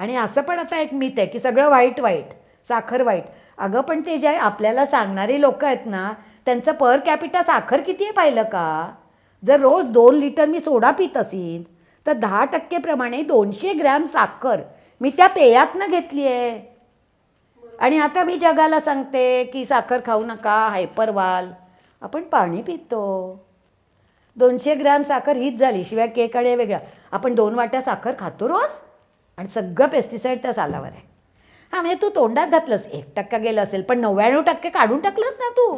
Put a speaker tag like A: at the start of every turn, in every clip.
A: आणि असं पण आता एक मिथ आहे की सगळं वाईट वाईट, साखर वाईट. अगं पण ते जे आपल्याला सांगणारी लोक आहेत ना, त्यांचं पर कॅपिटा साखर किती आहे पाहिलं का? जर रोज 2 लिटर मी सोडा पित असेल तर 10% प्रमाणे 200 ग्रॅम साखर मी त्या पेयातनं घेतली आहे. आणि आता मी जगाला सांगते की साखर खाऊ नका, हायपर व्हाल. आपण पाणी पितो. 200 ग्रॅम साखर हीच झाली. शिवाय केक आणि वेगळा. आपण 2 वाट्या साखर खातो रोज आणि सगळं पेस्टिसाईड त्या सालावर आहे. हां, म्हणजे तू तोंडात घातलंस 1% गेलं असेल, पण 99% काढून टाकलंस ना तू.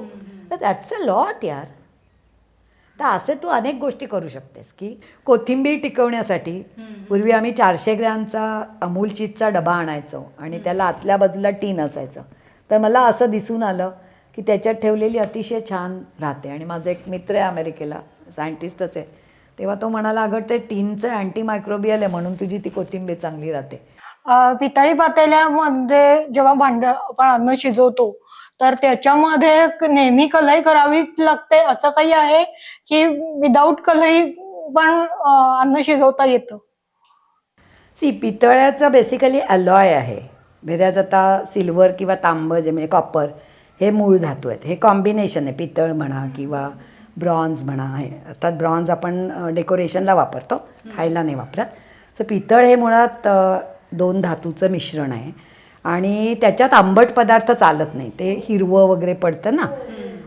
A: तर दॅट्स अ लॉट यार. तर असे तू अनेक गोष्टी करू शकतेस की कोथिंबीर टिकवण्यासाठी पूर्वी आम्ही 400 ग्रॅमचा अमूल चीजचा डबा आणायचो आणि त्याला आतल्या बाजूला टीन असायचं. तर मला असं दिसून आलं की त्याच्यात ठेवलेली अतिशय छान राहते. आणि माझा एक मित्र आहे अमेरिकेला, सायंटिस्टच आहे, तेव्हा तो म्हणाला अगं ते टीनचं अँटी मायक्रोबियल आहे म्हणून तुझी ती कोथिंबीर चांगली राहते.
B: पितळी पातेल्यामध्ये जेव्हा आपण अन्न शिजवतो तर त्याच्यामध्ये नेहमी कलई करावीच लागते असं काही आहे की विदाऊट कलई पण अन्न शिजवता येतं?
A: पितळ्याचं बेसिकली अलॉय आहे. वेऱ्याज आता सिल्वर किंवा तांबं जे म्हणजे कॉपर हे मूळ धातू आहेत. हे कॉम्बिनेशन आहे. पितळ म्हणा किंवा ब्रॉन्झ म्हणा. आहे अर्थात ब्रॉन्झ आपण डेकोरेशनला वापरतो, खायला नाही वापरत. सो पितळ हे मुळात 2 धातूचं मिश्रण आहे आणि त्याच्यात आंबट पदार्थ चालत नाही. ते हिरवं वगैरे पडतं ना.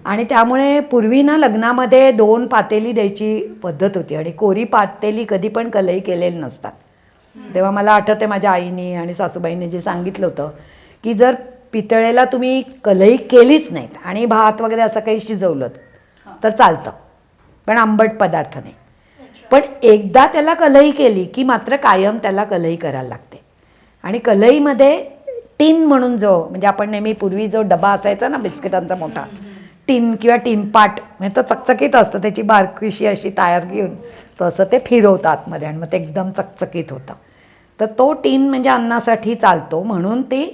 A: आणि त्यामुळे पूर्वी ना लग्नामध्ये 2 पातेली द्यायची पद्धत होती आणि कोरी पातेली कधी पण कलई केलेली नसतात. तेव्हा मला आठवते माझ्या आईने आणि सासूबाईने जे सांगितलं होतं की जर पितळेला तुम्ही कलई केलीच नाहीत आणि भात वगैरे असं काही शिजवलं तर चालतं, पण आंबट पदार्थ नाही. पण एकदा त्याला कलई केली की मात्र कायम त्याला कलई करायला लागते. आणि कलईमध्ये टिन म्हणून जो म्हणजे आपण नेहमी पूर्वी जो डबा असायचा ना बिस्किटांचा मोठा, टिन किंवा टिनपाट, म्हणजे तो चकचकीत असतं, त्याची बारकीशी अशी तार घेऊन तसं ते फिरवतं आतमध्ये आणि मग ते एकदम चकचकीत होतं. तर तो टिन म्हणजे अन्नासाठी चालतो म्हणून ते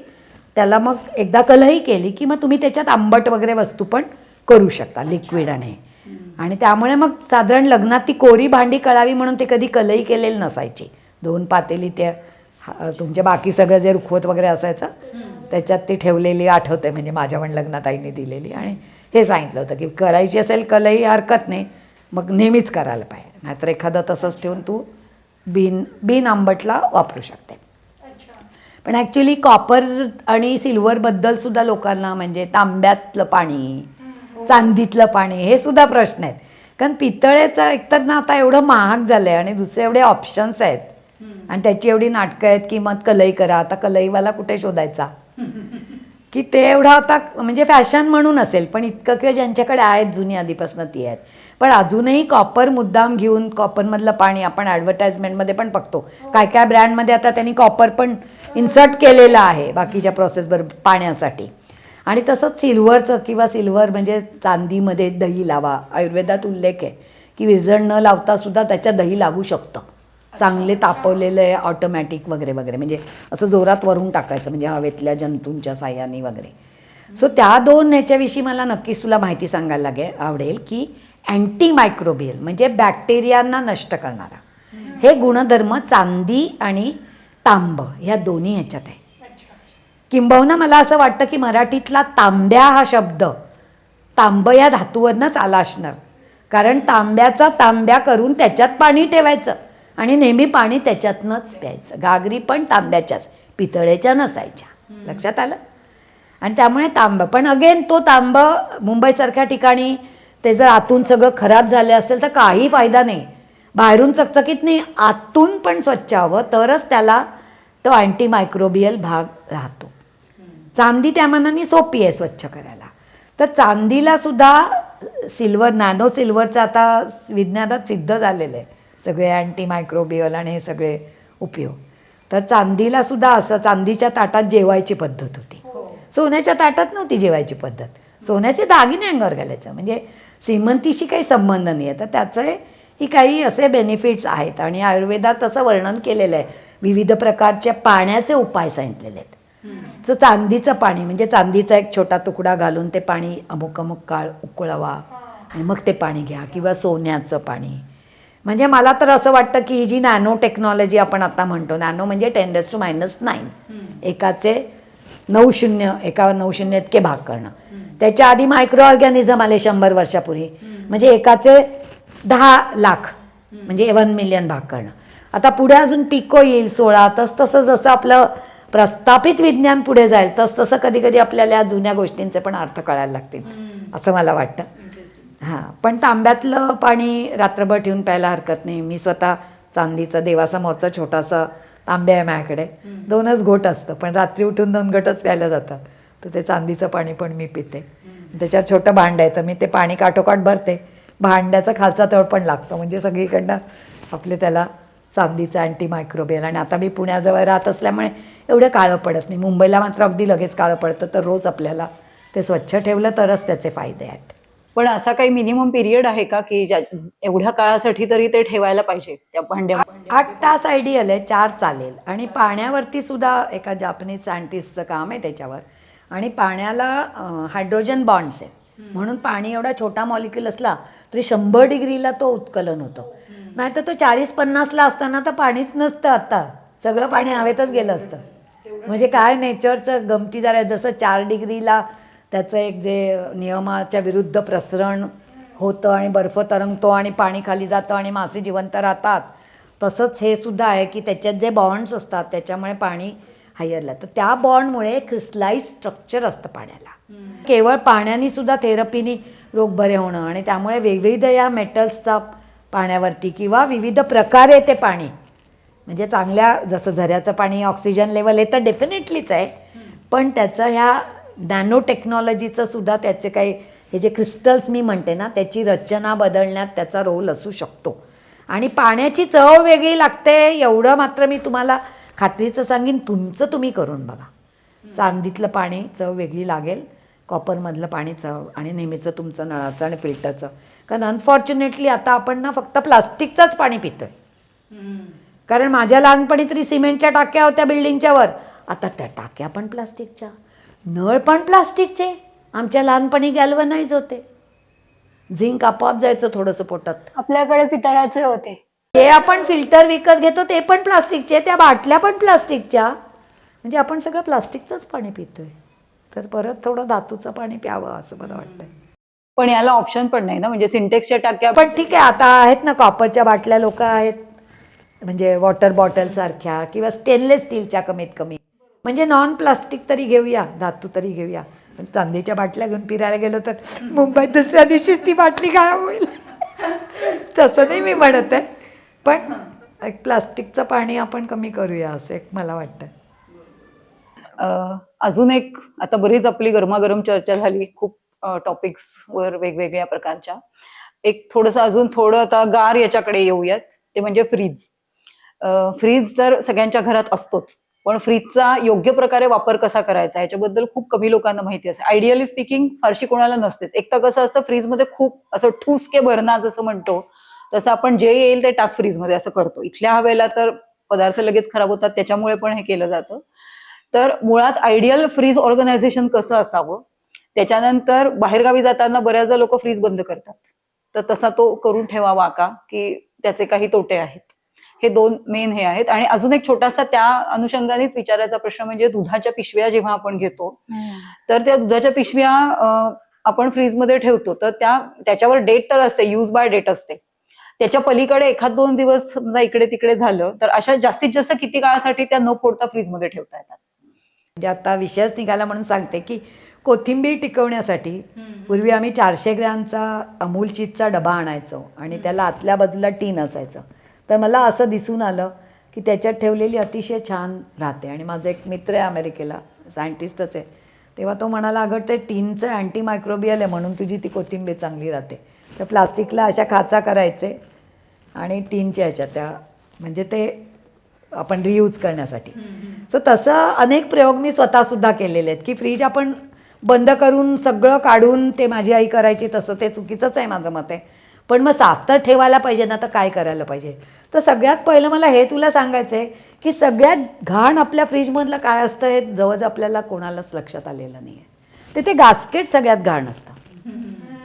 A: त्याला मग एकदा कलई केली की मग तुम्ही त्याच्यात आंबट वगैरे वस्तू पण करू शकता लिक्विड आणि त्यामुळे मग साधारण लग्नात ती कोरी भांडी कळावी म्हणून ते कधी कलई केलेली नसायची. 2 पातेली त्या तुमचे बाकी सगळं जे रुखवत वगैरे असायचं त्याच्यात ती ठेवलेली आठवते. म्हणजे माझ्या पण लग्नात आईने दिलेली आणि हे सांगितलं होतं की करायची असेल कलई हरकत नाही, मग नेहमीच करायला पाहिजे. नाहीतर एखादं तसंच ठेवून तू बिन आंबटला वापरू शकते. पण ॲक्च्युली कॉपर आणि सिल्वरबद्दल सुद्धा लोकांना म्हणजे तांब्यातलं पाणी, चांदीतलं पाणी हे सुद्धा प्रश्न आहेत. कारण पितळेचं एकतर ना आता एवढं महाग झालं आहे आणि दुसरे एवढे ऑप्शन्स आहेत आणि त्याची एवढी नाटकं आहेत की मग कलई करा. आता कलईवाला कुठे शोधायचा की ते एवढं आता म्हणजे फॅशन म्हणून असेल, पण इतकं किंवा ज्यांच्याकडे आहेत जुनी आधीपासून ती आहेत. पण अजूनही कॉपर मुद्दाम घेऊन कॉपरमधलं पाणी आपण ॲडव्हर्टाइजमेंटमध्ये पण बघतो. काय काय ब्रँडमध्ये आता त्यांनी कॉपर पण इन्सर्ट केलेलं आहे बाकीच्या प्रोसेसबरोबर पाण्यासाठी. आणि तसंच सिल्वरचं किंवा सिल्वर म्हणजे चांदीमध्ये दही लावा. आयुर्वेदात उल्लेख आहे की विरजण न लावता सुद्धा त्याच्यात दही लागू शकतं. चांगले तापवलेलं आहे ऑटोमॅटिक वगैरे वगैरे, म्हणजे असं जोरात वरून टाकायचं म्हणजे हवेतल्या जंतूंच्या साह्याने वगैरे. सो त्या 2 ह्याच्याविषयी मला नक्कीच तुला माहिती सांगायला आवडेल की अँटी मायक्रोबियल म्हणजे बॅक्टेरियांना नष्ट करणारा हे गुणधर्म चांदी आणि तांब ह्या दोन्ही ह्याच्यात आहे. किंबहुना मला असं वाटतं की मराठीतला तांब्या हा शब्द तांब या धातूवरनंच आला असणार. कारण तांब्याचा तांब्या करून त्याच्यात पाणी ठेवायचं आणि नेहमी पाणी त्याच्यातनंच प्यायचं. घागरी पण तांब्याच्याच, पितळेच्या नसायच्या. लक्षात आलं? आणि त्यामुळे तांब पण अगेन तो तांब मुंबईसारख्या ठिकाणी ते जर आतून सगळं खराब झाले असेल तर काही फायदा नाही. बाहेरून चकचकीत नाही, आतून पण स्वच्छ हवं तरच त्याला तो अँटी मायक्रोबियल भाग राहतो. चांदी त्या मानाने सोपी आहे स्वच्छ करायला. तर चांदीला सुद्धा सिल्वर, नॅनो सिल्वरचं आता विज्ञानात सिद्ध झालेलं आहे सगळे अँटी मायक्रोबियल आणि हे सगळे उपयोग. तर चांदीला सुद्धा असं चांदीच्या ताटात जेवायची पद्धत होती. सोन्याच्या ताटात नव्हती जेवायची पद्धत. सोन्याचे दागिने अंगावर घालायचं म्हणजे श्रीमंतीशी काही संबंध नाही आहे. तर त्याचं ही काही असे बेनिफिट्स आहेत आणि आयुर्वेदात असं वर्णन केलेलं आहे. विविध प्रकारच्या पाण्याचे उपाय सांगितलेले आहेत. सो चांदीचं पाणी म्हणजे चांदीचा एक छोटा तुकडा घालून ते पाणी अमुक अमुक काळ उकळवा आणि मग ते पाणी घ्या. किंवा सोन्याचं पाणी म्हणजे मला तर असं वाटतं की ही जी नॅनो टेक्नॉलॉजी आपण आता म्हणतो, नॅनो म्हणजे 10⁻⁹ एकाचे 9 एकावर 9 इतके भाग करणं. त्याच्या आधी मायक्रो ऑर्गॅनिझम आले 100 वर्षापूर्वी, म्हणजे एकाचे 10 लाख म्हणजे 1 मिलियन भाग करणं. आता पुढे अजून पिको येईल 16. तसं जसं आपलं प्रस्थापित विज्ञान पुढे जाईल तसं कधी कधी आपल्याला या जुन्या गोष्टींचे पण अर्थ कळायला लागतील असं मला वाटतं. हां, पण तांब्यातलं पाणी रात्रभर ठेवून प्यायला हरकत नाही. मी स्वतः चांदीचं देवासमोरचं छोटासा तांब्या आहे माझ्याकडे, 2च घोट असतं, पण रात्री उठून 2 घटच प्यायला जातात. तर ते चांदीचं पाणी पण मी पिते. त्याच्यावर छोटं भांड आहे, तर मी ते पाणी काठोकाठ भरते. भांड्याचा खालचा तळ पण लागतो, म्हणजे सगळीकडनं आपले त्याला चांदीचं अँटी मायक्रोबियल. आणि आता मी पुण्याजवळ राहत असल्यामुळे एवढं काळं पडत नाही. मुंबईला मात्र अगदी लगेच काळं पडतं, तर रोज आपल्याला ते स्वच्छ ठेवलं तरच त्याचे फायदे आहेत.
C: पण असा काही मिनिमम पिरियड आहे का की एवढ्या काळासाठी तरी ते ठेवायला पाहिजे त्या भांड्या?
A: 8 तास आयडियल आहे, 4 चालेल. आणि पाण्यावरती सुद्धा एका जापनीज सायंटिस्टचं काम आहे त्याच्यावर. आणि पाण्याला हायड्रोजन बॉन्ड्स आहेत, म्हणून पाणी एवढा छोटा मॉलिक्यूल असला तरी 100 डिग्रीला तो उत्कलन होतो. नाहीतर तो 40-50ला असताना तर पाणीच नसतं, आता सगळं पाणी हवेतच गेलं असतं. म्हणजे काय नेचरचं गमतीदार आहे. जसं 4 डिग्रीला त्याचं एक जे नियमाच्या विरुद्ध प्रसरण होतं आणि बर्फ तरंगतो आणि पाणी खाली जातं आणि मासे जिवंत राहतात, तसंच हे सुद्धा आहे की त्याच्यात जे बॉन्ड्स असतात त्याच्यामुळे पाणी हायरला. तर त्या बॉन्डमुळे क्रिस्टलाइज स्ट्रक्चर असतं पाण्याला. केवळ पाण्याने सुद्धा थेरपीनी रोग बरे होणं, आणि त्यामुळे विविध या मेटल्सचा पाण्यावरती किंवा विविध प्रकारे ते पाणी, म्हणजे चांगल्या जसं झऱ्याचं पाणी ऑक्सिजन लेवल हे तर डेफिनेटलीच आहे, पण त्याचं ह्या नॅनो टेक्नॉलॉजीचं सुद्धा त्याचे काही हे जे क्रिस्टल्स मी म्हणते ना, त्याची रचना बदलण्यात त्याचा रोल असू शकतो. आणि पाण्याची चव वेगळी लागते एवढं मात्र मी तुम्हाला खात्रीचं सांगेन, तुमचं तुम्ही करून बघा. चांदीतलं पाणी चव वेगळी लागेल, कॉपरमधलं पाणी चव, आणि नेहमीचं तुमचं नळाचं आणि फिल्टरचं. कारण अनफॉर्च्युनेटली आता आपण ना फक्त प्लास्टिकचंच पाणी पितोय. कारण माझ्या लहानपणी तरी सिमेंटच्या टाक्या होत्या बिल्डिंगच्या वर, आता त्या टाक्या पण प्लास्टिकच्या, नळ पण प्लास्टिकचे. आमच्या लहानपणी गॅल्वनाइज होते, झिंक आपोआप जायचं थोडंसं पोटात.
B: आपल्याकडे पितळाचे होते,
A: ते आपण फिल्टर विकत घेतो ते पण प्लास्टिकचे, त्या बाटल्या पण प्लास्टिकच्या. म्हणजे आपण सगळं प्लास्टिकचंच पाणी पितोय. तर परत थोडं धातूचं पाणी प्यावं असं मला वाटतं.
C: पण याला ऑप्शन पण नाही ना, म्हणजे सिंटेक्सच्या टाक्या
A: पण ठीक आहे, आता आहेत ना कॉपरच्या बाटल्या लोक आहेत, म्हणजे वॉटर बॉटल सारख्या किंवा स्टेनलेस स्टीलच्या कमीत कमी. म्हणजे नॉन प्लास्टिक तरी घेऊया, धातू तरी घेऊया. पण चांदीच्या बाटल्या घेऊन फिरायला गेलो तर मुंबईत दुसऱ्या दिवशीच ती बाटली गायब होईल. तसं नाही मी म्हणत आहे, पण एक प्लास्टिकचं पाणी आपण कमी करूया असं एक मला वाटतं.
C: अजून एक, आता बरीच आपली गरमागरम चर्चा झाली खूप टॉपिक्सवर वेगवेगळ्या प्रकारच्या. एक अजून थोडं आता गार याच्याकडे येऊयात, ते म्हणजे फ्रीज. फ्रीज तर सगळ्यांच्या घरात असतोच, पण फ्रीजचा योग्य प्रकारे वापर कसा करायचा याच्याबद्दल खूप कमी लोकांना माहिती असते. आयडियली स्पीकिंग फारशी कोणाला नसतेच. एक तर कसं असतं, फ्रीजमध्ये खूप असं ठुसके भरणा जसं म्हणतो तसं आपण जे येईल ते टाक फ्रीजमध्ये असं करतो. इथल्या हवेला तर पदार्थ लगेच खराब होतात, त्याच्यामुळे पण हे केलं जातं. तर मुळात आयडियल फ्रीज ऑर्गनायझेशन कसं असावं, त्याच्यानंतर बाहेरगावी जाताना बऱ्याचदा लोक फ्रीज बंद करतात, तर तसा तो करून ठेवावा का, की त्याचे काही तोटे आहेत? हे 2 मेन हे आहेत. आणि अजून एक छोटासा त्या अनुषंगानेच विचारायचा प्रश्न म्हणजे दुधाच्या पिशव्या जेव्हा आपण घेतो, तर त्या दुधाच्या पिशव्या आपण फ्रीजमध्ये ठेवतो, तर त्याच्यावर डेट तर असते, यूज बाय डेट असते. त्याच्या पलीकडे 1-2 दिवस समजा इकडे तिकडे झालं तर अशा जास्तीत जास्त किती काळासाठी त्या न फोडता फ्रीजमध्ये ठेवता येतात?
A: म्हणजे आता विषयच निघाला म्हणून सांगते की कोथिंबीर टिकवण्यासाठी पूर्वी आम्ही 400 ग्रॅमचा अमूल चीजचा डबा आणायचो आणि त्याला आतल्या बाजूला टीन असायचं. तर मला असं दिसून आलं की त्याच्यात ठेवलेली अतिशय छान राहते. आणि माझा एक मित्र आहे अमेरिकेला, सायंटिस्टच आहे, तेव्हा तो म्हणाला, अगं ते टीनचं अँटी मायक्रोबियल आहे म्हणून तुझी ती कोथिंबीर चांगली राहते. तर प्लास्टिकला अशा खाचा करायचे आणि टीनच्या ह्याच्या त्या, म्हणजे ते आपण रियूज करण्यासाठी. सो तसं अनेक प्रयोग मी स्वतःसुद्धा केलेले आहेत की फ्रीज आपण बंद करून सगळं काढून, ते माझी आई करायची तसं ते चुकीचंच आहे माझं मत आहे. पण मग साफ तर ठेवायला पाहिजे ना, तर काय करायला पाहिजे? तर सगळ्यात पहिलं मला हे तुला सांगायचं आहे की सगळ्यात घाण आपल्या फ्रीजमधलं काय असतं हे जवळ आपल्याला कोणालाच लक्षात आलेलं नाही आहे. ते गास्केट सगळ्यात घाण असतं.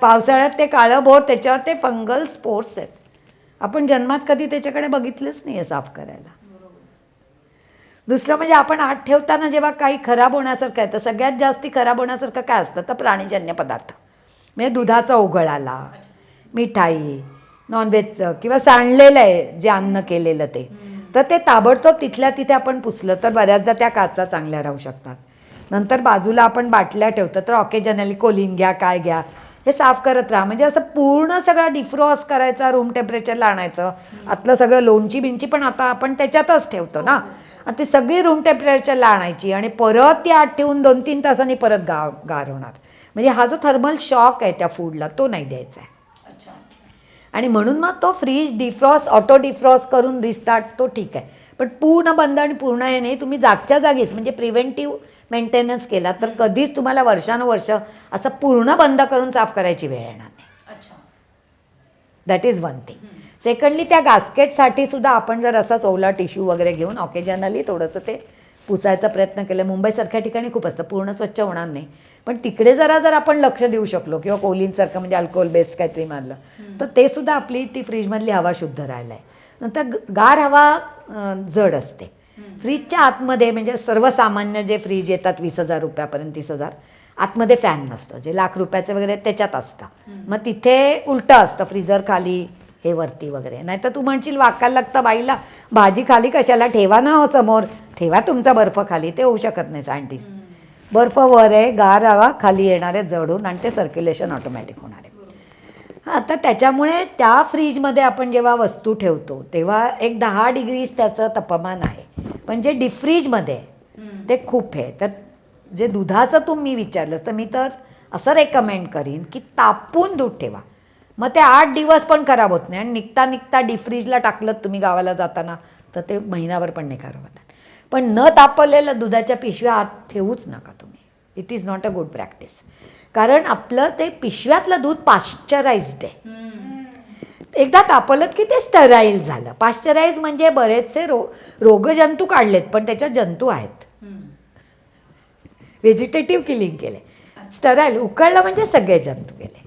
A: पावसाळ्यात ते काळं भोर, त्याच्यावर ते फंगल स्पोर्स आहेत आपण जन्मात कधी त्याच्याकडे बघितलंच नाही आहे साफ करायला. दुसरं म्हणजे आपण आत ठेवताना जेव्हा काही खराब होण्यासारखं आहे, तर सगळ्यात जास्ती खराब होण्यासारखं काय असतं, तर प्राणीजन्य पदार्थ. म्हणजे दुधाचा उघळाला, मिठाई, नॉनव्हेजचं किंवा सांडलेलं आहे जे अन्न केलेलं ते, तर ते ताबडतोब तिथल्या तिथे आपण पुसलं तर बऱ्याचदा त्या काचा चांगल्या राहू शकतात. नंतर बाजूला आपण बाटल्या ठेवतो, तर ऑकेजनली कोलिन घ्या, काय घ्या, हे साफ करत राहा. म्हणजे असं पूर्ण सगळं डिफ्रॉस्ट करायचा, रूम टेम्परेचरला आणायचं. आतलं सगळं लोणची बिंची पण आता आपण त्याच्यातच ठेवतो ना, आणि ती सगळी रूम टेम्परेचरला आणायची आणि परत ती आत ठेवून 2-3 तासांनी परत गार होणार. म्हणजे हा जो थर्मल शॉक आहे त्या फूडला, तो नाही द्यायचा आहे. आणि म्हणून मग तो फ्रीज डिफ्रॉस्ट, ऑटो डिफ्रॉस्ट करून रिस्टार्ट तो ठीक आहे. पण पूर्ण बंद आणि पूर्ण हे नाही, तुम्ही जागच्या जागीच म्हणजे प्रिव्हेंटिव्ह मेंटेनन्स केला तर कधीच तुम्हाला वर्षानुवर्ष असं पूर्ण बंद करून साफ करायची वेळ येणार नाही. That is one thing. Secondly त्या गास्केटसाठी सुद्धा आपण जर असाच ओला टिश्यू वगैरे घेऊन ऑकेजनली थोडंसं ते पुसायचा प्रयत्न केला. मुंबईसारख्या ठिकाणी खूप असतं, पूर्ण स्वच्छ होणार नाही, पण तिकडे जर आपण लक्ष देऊ शकलो किंवा कोलिनसारखं म्हणजे अल्कोहोल बेस्ड काहीतरी मारलं तर ते सुद्धा आपली ती फ्रीजमधली हवा शुद्ध राहिला आहे. नंतर गार हवा जड असते फ्रीजच्या आतमध्ये. म्हणजे सर्वसामान्य जे फ्रीज येतात 20,000 रुपयापर्यंत, 30,000, आतमध्ये फॅन नसतो. जे लाख रुपयाचे वगैरे त्याच्यात असतं. मग तिथे उलटं असतं, फ्रीजर खाली हे वरती वगैरे. नाही तर तू म्हणशील वाकायला लागतं बाईला, भाजी खाली कशाला, ठेवा ना हो समोर, ठेवा तुमचा बर्फ खाली. ते होऊ शकत नाही सायंटिस्ट. बर्फ वर आहे, गार हवा खाली येणार आहे जडून, आणि ते सर्क्युलेशन ऑटोमॅटिक होणार आहे. आता त्याच्यामुळे त्या फ्रीजमध्ये आपण जेव्हा वस्तू ठेवतो तेव्हा एक 10 डिग्रीज त्याचं तापमान आहे. पण जे डीप फ्रीजमध्ये ते खूप आहे. तर जे दुधाचं तुम्ही विचारलं तर मी तर असं रेकमेंड करीन की तापून दूध ठेवा. मग ते 8 दिवस पण खराब होत नाही. आणि निघता निघता डीप फ्रीजला टाकलं तुम्ही गावाला जाताना तर ते महिनाभर पण नाही खराब होतात. पण न तापवलेल्या दुधाच्या पिशव्या आत ठेवूच नका तुम्ही. It is not a good practice. कारण आपलं ते पिशव्यातलं दूध पाश्चराइज्ड आहे. एकदा तापवलं की ते स्टराईल झालं. पाश्चराइज म्हणजे बरेचसे रोगजंतू काढलेत, पण त्याच्यात जंतू आहेत. व्हेजिटेटिव्ह किलिंग केले. स्टराईल उकळलं म्हणजे सगळे जंतू गेले.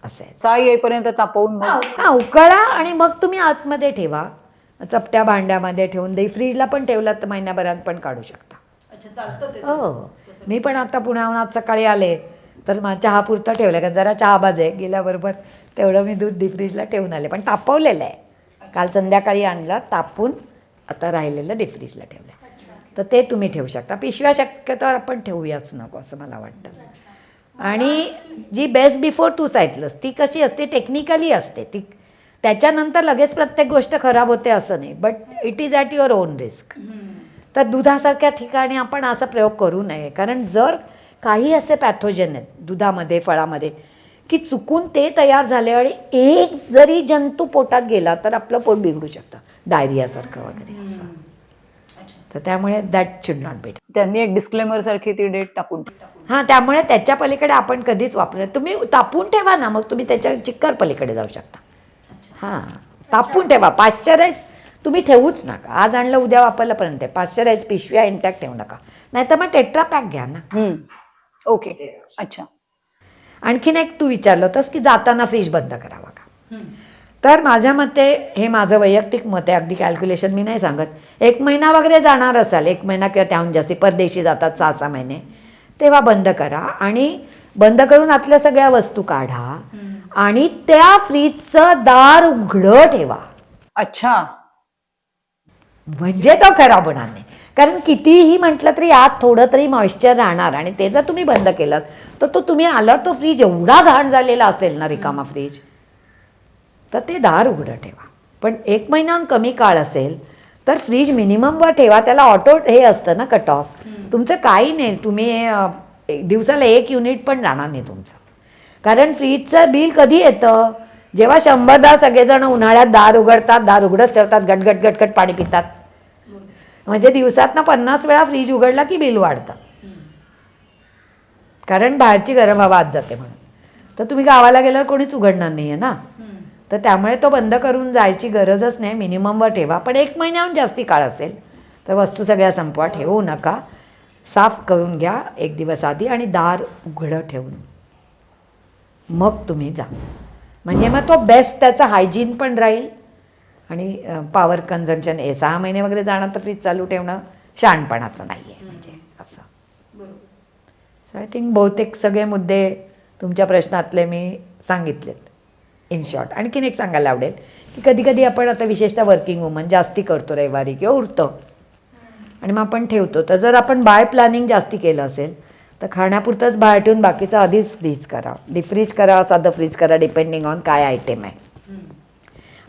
A: असं आहे.
C: चाय येईपर्यंत तापवून
A: हा, उकळा आणि मग तुम्ही आतमध्ये ठेवा, चपट्या भांड्यामध्ये ठेवून. दही फ्रीजला पण ठेवलात तर महिन्याभरात पण काढू शकता. हो, मी पण आता पुण्याहून आज सकाळी आले तर चहापुरतं ठेवलं, कारण जरा चहा बाजे गेल्याबरोबर तेवढं मी दूध डीप फ्रीजला ठेवून आले. पण तापवलेलं आहे. काल संध्याकाळी आणलं तापून, आता राहिलेलं डीप फ्रीजला ठेवलं. तर ते तुम्ही ठेवू शकता. पिशव्या शक्यतो आपण ठेवूयाच नको असं मला वाटतं. आणि जी बेस्ट बिफोर तू सांगितलंस ती कशी असते, टेक्निकली असते ती. त्याच्यानंतर लगेच प्रत्येक गोष्ट खराब होते असं नाही, but it is at your on risk. तर दुधासारख्या ठिकाणी आपण असा प्रयोग करू नये. कारण जर काही असे पॅथोजन आहेत दुधामध्ये, फळामध्ये, की चुकून ते तयार झाले आणि एक जरी जंतू पोटात गेला तर आपलं पोट बिघडू शकतं, डायरियासारखं वगैरे असं. तर त्यामुळे दॅट शुड नॉट बी.
C: त्यांनी एक डिस्क्लेमर सारखी ती डेट टाकून.
A: हां, त्यामुळे त्याच्या पलीकडे आपण कधीच वापरत. तुम्ही तापून ठेवा ना, मग तुम्ही त्याच्या चिक्कर पलीकडे जाऊ शकता. हां, तापून ठेवा. पाश्चराइज तुम्ही ठेवूच नका. आज आणलं उद्या वापरल्यापर्यंत. पाश्चराइज पिशव्या इंटॅक्ट ठेवू नका. नाहीतर मग टेट्रा पॅक घ्या ना.
C: ओके, अच्छा.
A: आणखीन एक तू विचारलं होतंस की जाताना फ्रीज बंद करावा का. तर माझ्या मते, हे माझं वैयक्तिक मत आहे, अगदी कॅल्क्युलेशन मी नाही सांगत, 1 महिना वगैरे जाणार असाल, 1 महिना किंवा त्याहून जास्ती, परदेशी जातात 6-6 महिने, तेव्हा बंद करा. आणि बंद करून आतल्या सगळ्या वस्तू काढा आणि त्या फ्रीजचं दार उघडं ठेवा.
C: अच्छा,
A: म्हणजे तो खराब होणार नाही. कारण कितीही म्हटलं तरी आत थोडं तरी मॉइश्चर राहणार, आणि ते जर तुम्ही बंद केलं तर तो तुम्ही आल्यावर तो फ्रीज एवढा घाण झालेला असेल ना, रिकामा फ्रीज, तर ते दार उघडं ठेवा. पण 1 महिन्याहून कमी काळ असेल तर फ्रीज मिनिममवर ठेवा. त्याला ऑटो हे असतं ना, कट ऑफ. तुमचं काही नाही, तुम्ही दिवसाला 1 युनिट पण जाणार नाही तुमचं. कारण फ्रीजचं बिल कधी येतं, जेव्हा 100दा सगळेजण उन्हाळ्यात दार उघडतात, दार उघडच ठेवतात, गटगट गटगट पाणी पितात. म्हणजे दिवसातनं 50 वेळा फ्रीज उघडला की बिल वाढतं. कारण बाहेरची गरम हवा आत जाते म्हणून. तर तुम्ही गावाला गेल्यावर कोणीच उघडणार नाही आहे ना. तर त्यामुळे तो बंद करून जायची गरजच नाही. मिनिममवर ठेवा. पण 1 महिन्याहून जास्ती काळ असेल तर वस्तू सगळ्या संपवा, ठेवू नका. साफ करून घ्या 1 दिवस आधी आणि दार उघडं ठेवून मग तुम्ही जा. म्हणजे मग तो बेस्ट, त्याचा हायजीन पण राहील आणि पॉवर कन्झम्पशन 6 महिने वगैरे जाणार तर फ्रीज चालू ठेवणं शहाणपणाचं नाही आहे म्हणजे असं. सो आय थिंक बहुतेक सगळे मुद्दे तुमच्या प्रश्नातले मी सांगितलेत इन शॉर्ट. आणखीन एक सांगायला आवडेल की कधी कधी आपण आता विशेषतः वर्किंग वुमन जास्ती करतो रविवारी किंवा उरतं आणि मग आपण ठेवतो. तर जर आपण बाय प्लॅनिंग जास्ती केलं असेल तर खाण्यापुरतंच बाहेर ठेवून बाकीचं आधीच फ्रीज करा, डिफ्रीज करा, साधं फ्रीज करा, डिपेंडिंग ऑन काय आयटेम आहे.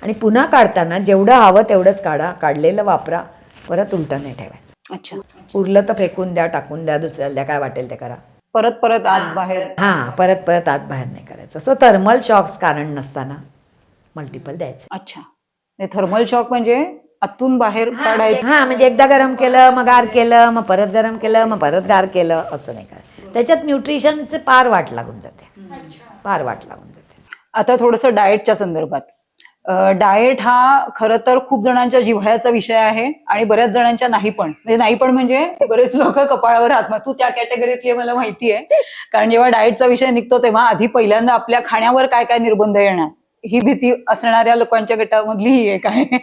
A: आणि पुन्हा काढताना जेवढं हवं तेवढंच काढा, काढलेलं वापरा, परत उलटं नाही ठेवायचं.
C: अच्छा,
A: उरलं तर फेकून द्या, टाकून द्या, दुसऱ्याला द्या, काय वाटेल ते करा.
C: परत परत आत बाहेर.
A: हां, परत परत आत बाहेर नाही करायचं. सो थर्मल शॉक्स कारण नसताना मल्टिपल द्यायचे.
C: अच्छा, थर्मल शॉक म्हणजे आतून बाहेर काढायचं.
A: हां, म्हणजे एकदा गरम केलं मग गार केलं, मग परत गरम केलं मग परत गार केलं, असं नाही करायचं. त्याच्यात न्यूट्रिशनचे पार वाट लागून जाते, पार वाट लागून जाते.
C: आता थोडंसं डाएटच्या संदर्भात. डाएट हा खरं तर खूप जणांच्या जिव्हाळ्याचा विषय आहे आणि बऱ्याच जणांच्या नाही पण म्हणजे बरेच लोक कपाळावर हात मारतात. तू त्या कॅटेगरीतली मला माहिती आहे, कारण जेव्हा डाएटचा विषय निघतो तेव्हा आधी पहिल्यांदा आपल्या खाण्यावर काय काय निर्बंध येणार ही भीती असणाऱ्या लोकांच्या गटामधली ही एक आहे.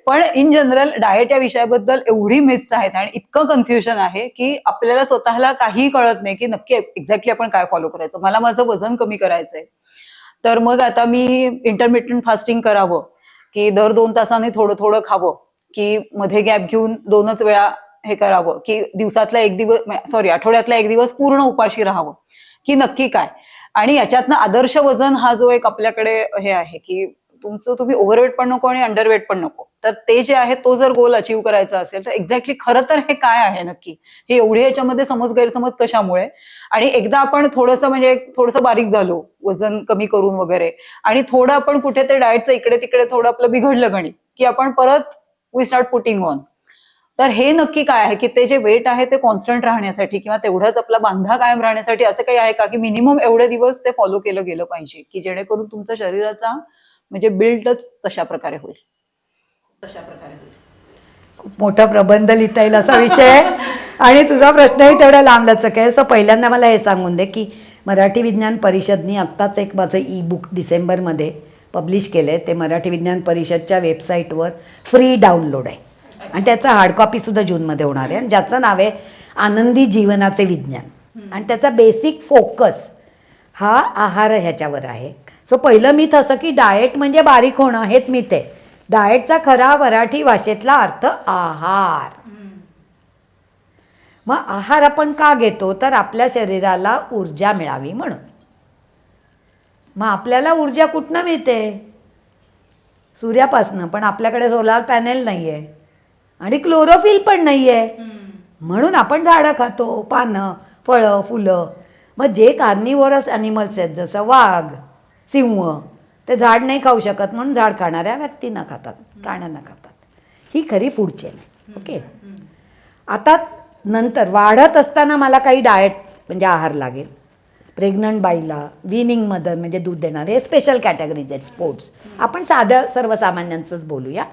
C: पण इन जनरल डाएट या विषयाबद्दल एवढी मिथ्स आहेत आणि इतकं कन्फ्युजन आहे की आपल्याला स्वतःला काही कळत नाही की नक्की एक्झॅक्टली आपण काय फॉलो करायचं. मला माझं वजन कमी करायचंय, तर मग आता मी इंटरमिटंट फास्टिंग करावं की दर 2 तासांनी थोडं थोडं खावं, की मध्ये गॅप घेऊन 2च वेळा हे करावं, की दिवसातला 1 दिवस आठवड्यातला 1 दिवस पूर्ण उपाशी राहावं, की नक्की काय. आणि याच्यातनं आदर्श वजन हा जो एक आपल्याकडे हे आहे की तुम्ही ओव्हरवेट पण नको आणि अंडरवेट पण नको, तर ते जे आहे तो जर गोल अचीव्ह करायचा असेल तर एक्झॅक्टली खरं तर हे काय आहे नक्की, हे एवढे याच्यामध्ये गैरसमज कशामुळे. आणि एकदा आपण थोडंसं बारीक झालो वजन कमी करून वगैरे आणि थोडं आपण कुठे ते डाएटचं इकडे तिकडे थोडं आपलं बिघडलं गणित की आपण परत वी स्टार्ट पुटिंग ऑन. तर हे नक्की काय आहे की ते जे वेट आहे ते कॉन्स्टंट राहण्यासाठी किंवा तेवढाच आपला बांधा कायम राहण्यासाठी असं काही आहे का की मिनिमम एवढे दिवस ते फॉलो केलं गेलं पाहिजे की जेणेकरून तुमच्या शरीराचा म्हणजे बिल्डच तशा प्रकारे होईल.
A: खूप मोठा प्रबंध लिहिता येईल असा विषय आहे आणि तुझा प्रश्नही तेवढा लांबलचक आहे. सो पहिल्यांदा मला हे सांगून दे की मराठी विज्ञान परिषदनी आत्ताच एक माझं ई बुक डिसेंबरमध्ये पब्लिश केलं आहे. ते मराठी विज्ञान परिषदच्या वेबसाईटवर फ्री डाउनलोड आहे आणि त्याचं हार्ड कॉपीसुद्धा जूनमध्ये होणार आहे, ज्याचं नाव आहे आनंदी जीवनाचे विज्ञान. आणि त्याचा बेसिक फोकस हा आहार ह्याच्यावर आहे. सो पहिलं मिथ असं की डाएट म्हणजे बारीक होणं, हेच मिथ आहे. डाएटचा खरा मराठी भाषेतला अर्थ आहार. मग आहार आपण का घेतो तर आपल्या शरीराला ऊर्जा मिळावी म्हणून. मग आपल्याला ऊर्जा कुठनं मिळते? सूर्यापासनं, पण आपल्याकडे सोलार पॅनेल नाही आहे आणि क्लोरोफिल पण नाही आहे, म्हणून आपण झाडं खातो, पानं, फळं, फुलं. मग जे कार्निवोरस ॲनिमल्स आहेत जसं वाघ, सिंह, ते झाड नाही खाऊ शकत म्हणून झाड खाणाऱ्या व्यक्तींना खातात, प्राण्यांना खातात. ही खरी फूड चेन आहे. ओके, आता नंतर वाढत असताना मला काही डाएट म्हणजे आहार लागेल. प्रेग्नंट बाईला, विनिंग मदर म्हणजे दूध देणारे, हे स्पेशल कॅटेगरीज आहेत. स्पोर्ट्स आपण साध्या सर्वसामान्यांचंच बोलूया.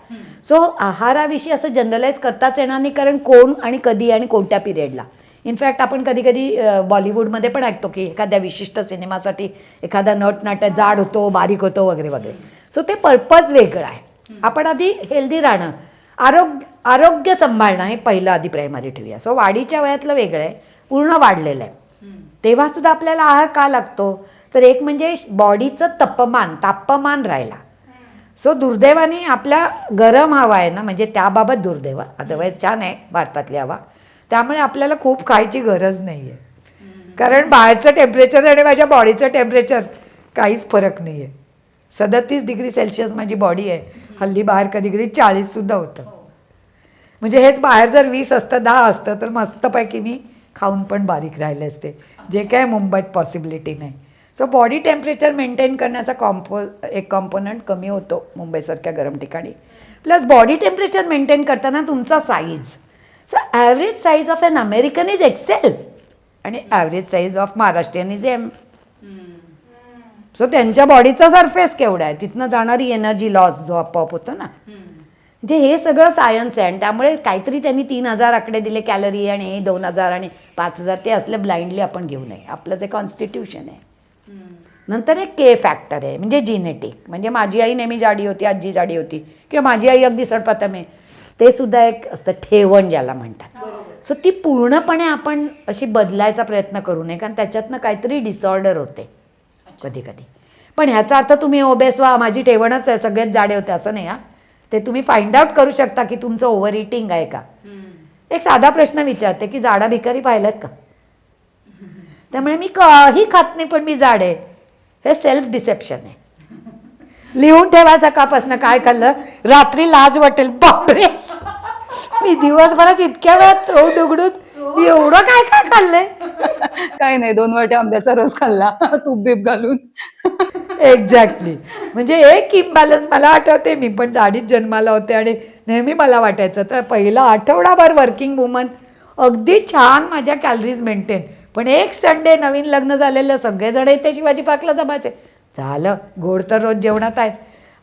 A: सो आहाराविषयी असं जनरलाइज करताच येणार नाही, कारण कोण आणि कधी आणि कोणत्या पिरियडला. इनफॅक्ट आपण कधी कधी बॉलिवूडमध्ये पण ऐकतो की एखाद्या विशिष्ट सिनेमासाठी एखादा नट जाड होतो, बारीक होतो वगैरे वगैरे. सो ते पर्पज वेगळं आहे. आपण आधी हेल्दी राहणं, आरोग्य सांभाळणं हे पहिलं आधी प्रायमरी ठेवूया. सो वाढीच्या वयातलं वेगळं आहे, पूर्ण वाढलेलं आहे. तेव्हा सुद्धा आपल्याला आहार का लागतो तर एक म्हणजे बॉडीचं तापमान राहिला. सो दुर्दैवाने आपल्या गरम हवा आहे ना, म्हणजे त्याबाबत दुर्दैव, अदरवाईज छान आहे भारतातली हवा, त्यामुळे आपल्याला खूप खायची गरज नाही आहे. कारण बाहेरचं टेम्परेचर आणि माझ्या बॉडीचं टेम्परेचर काहीच फरक नाही आहे. 37 डिग्री सेल्सिअस माझी बॉडी आहे. हल्ली बाहेर कधी कधी 40सुद्धा होतं. म्हणजे हेच बाहेर जर 20 असतं, 10 असतं तर मस्तपैकी मी खाऊन पण बारीक राहिले असते, जे काय मुंबईत पॉसिबिलिटी नाही. सो बॉडी टेम्परेचर मेंटेन करण्याचा एक कॉम्पोनंट कमी होतो मुंबईसारख्या गरम ठिकाणी. प्लस बॉडी टेम्परेचर मेंटेन करताना तुमचा size. So average size of an American is XL आणि average size of Maharashtrian is M. So त्यांच्या बॉडीचा सरफेस केवढा आहे, तिथनं जाणारी एनर्जी लॉस जो आपोआप होतो ना, म्हणजे हे सगळं सायन्स आहे. आणि त्यामुळे काहीतरी त्यांनी 3000 आकडे दिले कॅलरी आणि 2000 आणि 5000, ते असले ब्लाइंडली आपण घेऊ नये. आपलं जे कॉन्स्टिट्यूशन आहे नंतर एक के फॅक्टर आहे म्हणजे जिनेटिक, म्हणजे माझी आई नेहमी जाडी होती, आजी जाडी होती, किंवा माझी आई अगदी सडपातळ आहे, ते सुद्धा एक असतं ठेवण ज्याला म्हणतात. सो ती पूर्णपणे आपण अशी बदलायचा प्रयत्न करू नये, कारण त्याच्यातनं काहीतरी डिसऑर्डर होते कधी कधी. पण ह्याचा अर्थ तुम्ही ओबेस व्हा, माझी ठेवणच आहे, सगळेच जाडे होते असं नाही. ते तुम्ही फाइंड आउट करू शकता की तुमचं ओव्हर इटिंग आहे का. एक साधा प्रश्न विचारते की जाडा भिकारी पाहिलात का. त्यामुळे मी काही खात नाही पण मी जाड आहे, हे सेल्फ डिसेप्शन आहे. लिहून ठेवा सकाळपासून काय खाल्लं, रात्री लाज वाटेल, बापरे मी दिवसभरात इतक्या वेळात तोंड उघडून एवढं काय काय खाल्लंय.
C: काही नाही, 2 वाट्या आंब्याचा रस खाल्ला तूप बीप घालून.
A: एक्झॅक्टली. म्हणजे एक इम्बॅलन्स मला आठवते, मी पण जाडीत जन्माला होते आणि नेहमी मला वाटायचं तर पहिला आठवडाभर वर्किंग वुमन अगदी छान माझ्या कॅलरीज मेंटेन, पण एक संडे नवीन लग्न झालेलं सगळेजण येते शिवाजी पार्कला जमायचे, झालं गोड तर रोज जेवणात आहेच,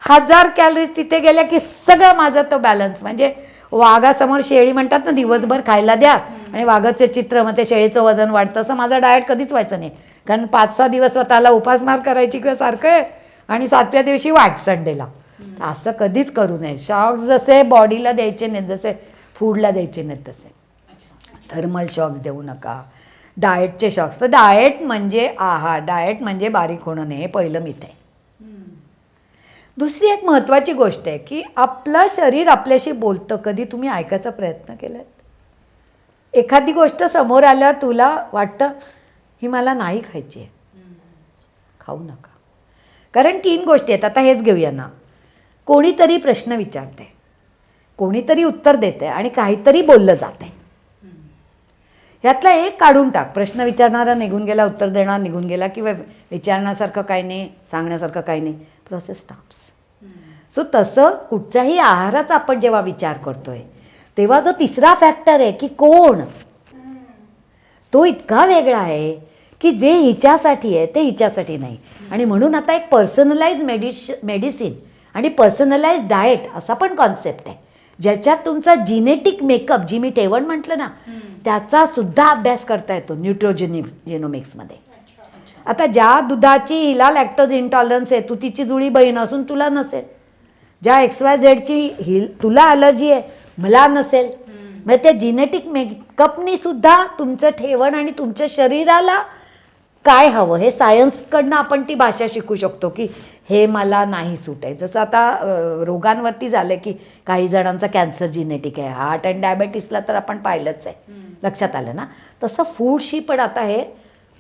A: 1000 कॅलरीज तिथे गेल्या की सगळं माझं तो बॅलन्स. म्हणजे वाघासमोर शेळी म्हणतात ना, दिवसभर खायला द्या आणि वाघाचे चित्र, मग ते शेळीचं वजन वाढतं, असं माझं डाएट कधीच व्हायचं नाही. कारण 5-6 दिवस स्वतःला उपासमार करायची किंवा सारखं आहे आणि 7व्या दिवशी वाट संडेला. असं कधीच करू नये. शॉक्स जसे बॉडीला द्यायचे नाहीत, जसे फूडला द्यायचे नाहीत तसे थर्मल शॉक्स देऊ नका. डाएटचे शॉक्स, तर डाएट म्हणजे आहार, डाएट म्हणजे बारीक होणं नाही, हे पहिलं मिथ आहे. दुसरी एक महत्त्वाची गोष्ट आहे की आपलं शरीर आपल्याशी बोलतं. कधी तुम्ही ऐकायचा प्रयत्न केलात? एखादी गोष्ट समोर आल्यावर तुला वाटतं ही मला नाही खायची आहे, खाऊ नका. कारण 3 गोष्टी आहेत. आता हेच घेऊया ना, कोणीतरी प्रश्न विचारते, कोणीतरी उत्तर देते आणि काहीतरी बोललं जाते. ह्यातला एक काढून टाक. प्रश्न विचारणारा निघून गेला, उत्तर देणारा निघून गेला, किंवा विचारण्यासारखं काही नाही, सांगण्यासारखं काही नाही, प्रोसेस स्टॉप्स. सो तसं कुठच्याही आहाराचा आपण जेव्हा विचार करतोय तेव्हा जो तिसरा फॅक्टर आहे की कोण, तो इतका वेगळा आहे की जे हिच्यासाठी आहे ते हिच्यासाठी नाही. आणि म्हणून आता एक पर्सनलाइज मेडिसिन आणि पर्सनलाइज डाएट असा पण कॉन्सेप्ट आहे, ज्याच्यात तुमचा जिनेटिक मेकअप, जी मी ठेवण म्हटलं ना, त्याचा सुद्धा अभ्यास करता येतो न्यूट्रोजेनोमिक्समध्ये. आता ज्या दुधाची हिला लॅक्टोज इंटॉलरन्स आहे, तू तिची जुळी बहीण असून तुला नसेल. ज्या XYZची तुला अलर्जी आहे, मला नसेल. मग त्या जिनेटिक मेकअपनी सुद्धा तुमचं ठेवण आणि तुमच्या शरीराला काय हवं हे सायन्सकडनं आपण ती भाषा शिकू शकतो की हे मला नाही सूट आहे. जसं आता रोगांवरती झालं की काही जणांचा कॅन्सर जिनेटिक आहे, हार्ट अँड डायबेटीसला तर आपण पाहिलंच आहे, लक्षात आलं ना. तसं फूडशी पण आता हे